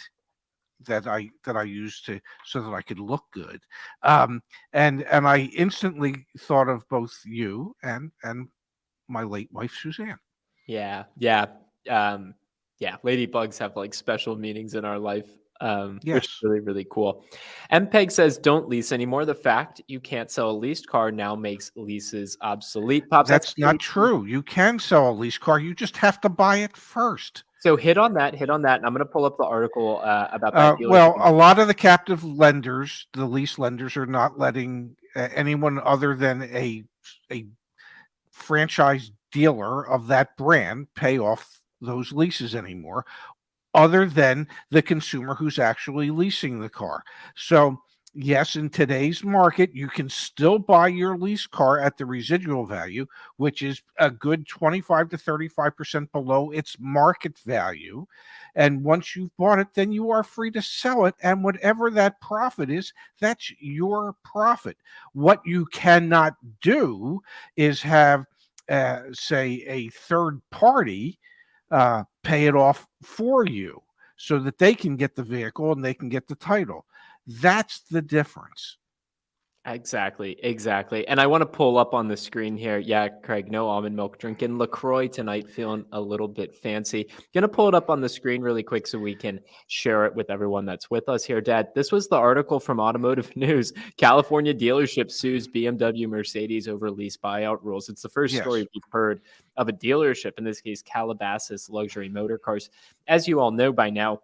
that I used so that I could look good, and I instantly thought of both you and my late wife Suzanne. Yeah. Ladybugs have like special meanings in our life, which is really, really cool. MPEG says, don't lease anymore. The fact you can't sell a leased car now makes leases obsolete. Pops, that's not true. You can sell a leased car. You just have to buy it first. So hit on that. And I'm going to pull up the article about that. Well, a lot of the captive lenders, the lease lenders, are not letting anyone other than a franchise dealer of that brand pay off those leases anymore, other than the consumer who's actually leasing the car. So yes, in today's market, you can still buy your lease car at the residual value, which is a good 25 to 35% below its market value. And once you've bought it, then you are free to sell it. And whatever that profit is, that's your profit. What you cannot do is have, say, a third party pay it off for you so that they can get the vehicle and they can get the title. That's the difference. Exactly. And I want to pull up on the screen here. Yeah, Craig, no almond milk, drinking LaCroix tonight, feeling a little bit fancy. Gonna pull it up on the screen really quick so we can share it with everyone that's with us here. Dad, this was the article from Automotive News. California dealership sues BMW Mercedes over lease buyout rules. It's the first story we've heard of a dealership, in this case, Calabasas Luxury Motor Cars. As you all know by now,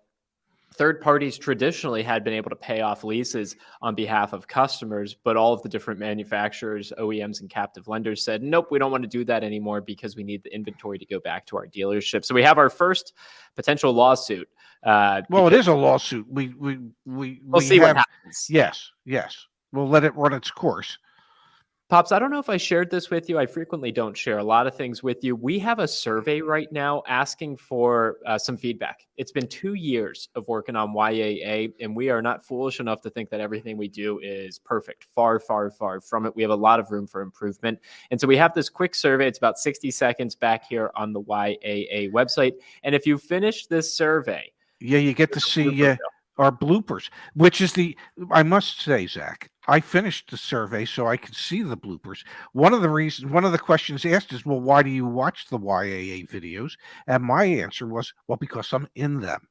third parties traditionally had been able to pay off leases on behalf of customers, but all of the different manufacturers, OEMs, and captive lenders said, nope, we don't want to do that anymore because we need the inventory to go back to our dealership. So we have our first potential lawsuit. Well, it is a lawsuit. We'll see what happens. Yes. We'll let it run its course. Pops, I don't know if I shared this with you. I frequently don't share a lot of things with you. We have a survey right now asking for some feedback. It's been 2 years of working on YAA, and we are not foolish enough to think that everything we do is perfect. Far, far, far from it. We have a lot of room for improvement. And so we have this quick survey. It's about 60 seconds back here on the YAA website. And if you finish this survey, you get to see our bloopers, which is I must say, Zach, I finished the survey so I could see the bloopers. One of the questions asked is, well, why do you watch the YAA videos? And my answer was, well, because I'm in them.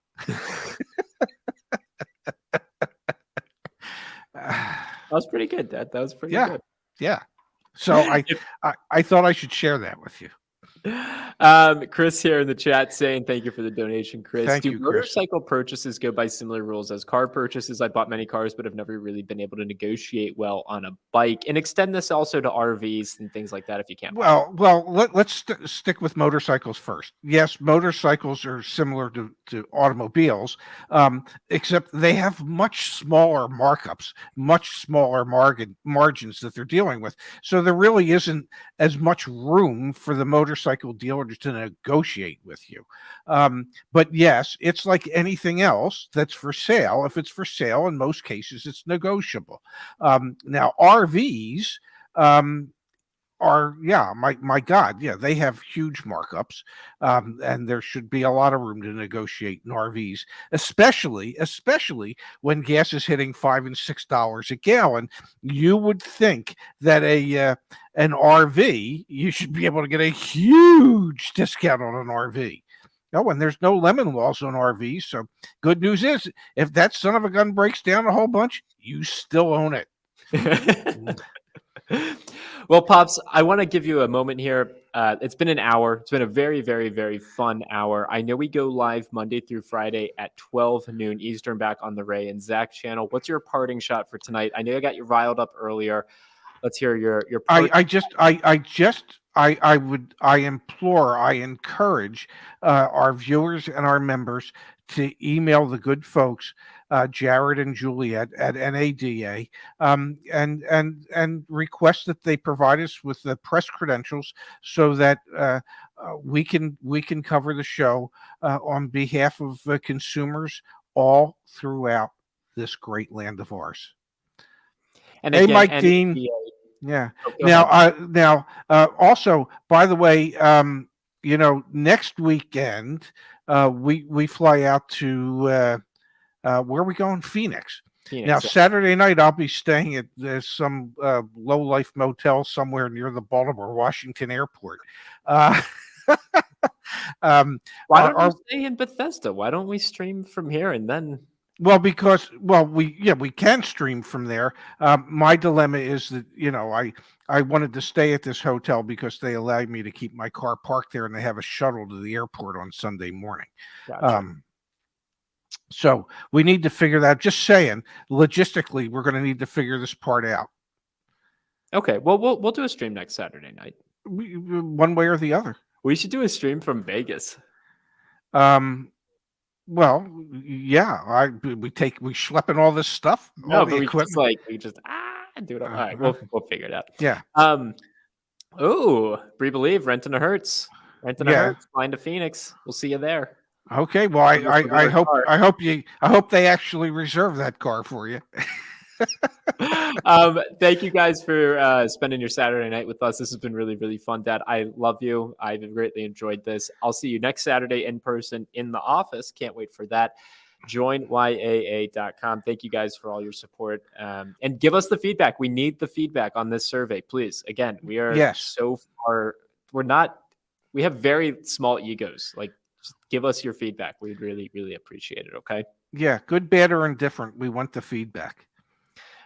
That was pretty good, Dad. That was pretty good. Yeah. So I thought I should share that with you. Chris here in the chat saying thank you for the donation, Chris. Thank you, Chris. Motorcycle purchases go by similar rules as car purchases? I bought many cars, but have never really been able to negotiate well on a bike. And extend this also to RVs and things like that if you can. Well, let's stick with motorcycles first. Yes, motorcycles are similar to automobiles, except they have much smaller markups, much smaller margins that they're dealing with. So there really isn't as much room for the motorcycle motorcycle dealers to negotiate with you. But yes, it's like anything else that's for sale. If it's for sale, in most cases, it's negotiable. Now, RVs are, yeah, my God, yeah, they have huge markups, and there should be a lot of room to negotiate in RVs, especially when gas is hitting $5 and $6 a gallon. You would think that an RV, you should be able to get a huge discount on an RV. No, and there's no lemon laws on RVs. So good news is, if that son of a gun breaks down a whole bunch, you still own it. Well, Pops, I want to give you a moment here. It's been an hour. It's been a very, very, very fun hour. I know we go live Monday through Friday at 12 noon Eastern back on the Ray and Zach channel. What's your parting shot for tonight? I know I got you riled up earlier. Let's hear your I encourage our viewers and our members to email the good folks, Jared and Juliet at NADA, and request that they provide us with the press credentials so that we can cover the show on behalf of consumers all throughout this great land of ours. And hey, again, Mike Dean. Yeah. Now, also, by the way, next weekend we fly out to where are we going? Phoenix. Now, Saturday night, I'll be staying at some low-life motel somewhere near the Baltimore-Washington airport. Why don't we stay in Bethesda? Why don't we stream from here and then? Well, because we can stream from there. My dilemma is that I wanted to stay at this hotel because they allowed me to keep my car parked there, and they have a shuttle to the airport on Sunday morning. Gotcha. So we need to figure that. Just saying, logistically, we're going to need to figure this part out. Okay, well, we'll do a stream next Saturday night. One way or the other. We should do a stream from Vegas. Well, yeah, we schlepping all this stuff. No, but we just do it. All right, we'll figure it out. Yeah. Bree Believe, renting a Hertz, flying to Phoenix. We'll see you there. Okay. Well, I hope they actually reserve that car for you. Thank you guys for spending your Saturday night with us. This has been really, really fun, Dad. I love you. I've greatly enjoyed this. I'll see you next Saturday in person in the office. Can't wait for that. JoinYAA.com. Thank you guys for all your support. And give us the feedback. We need the feedback on this survey, please. Again, we are so far. We have very small egos. Like, just give us your feedback. We'd really, really appreciate it. Okay. Yeah. Good, bad, or indifferent. We want the feedback.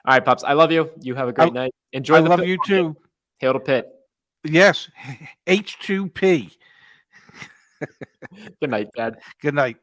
All right, Pops. I love you. You have a great night. Enjoy. I love you too. Hail to Pitt. Yes. H2P. Good night, Dad. Good night.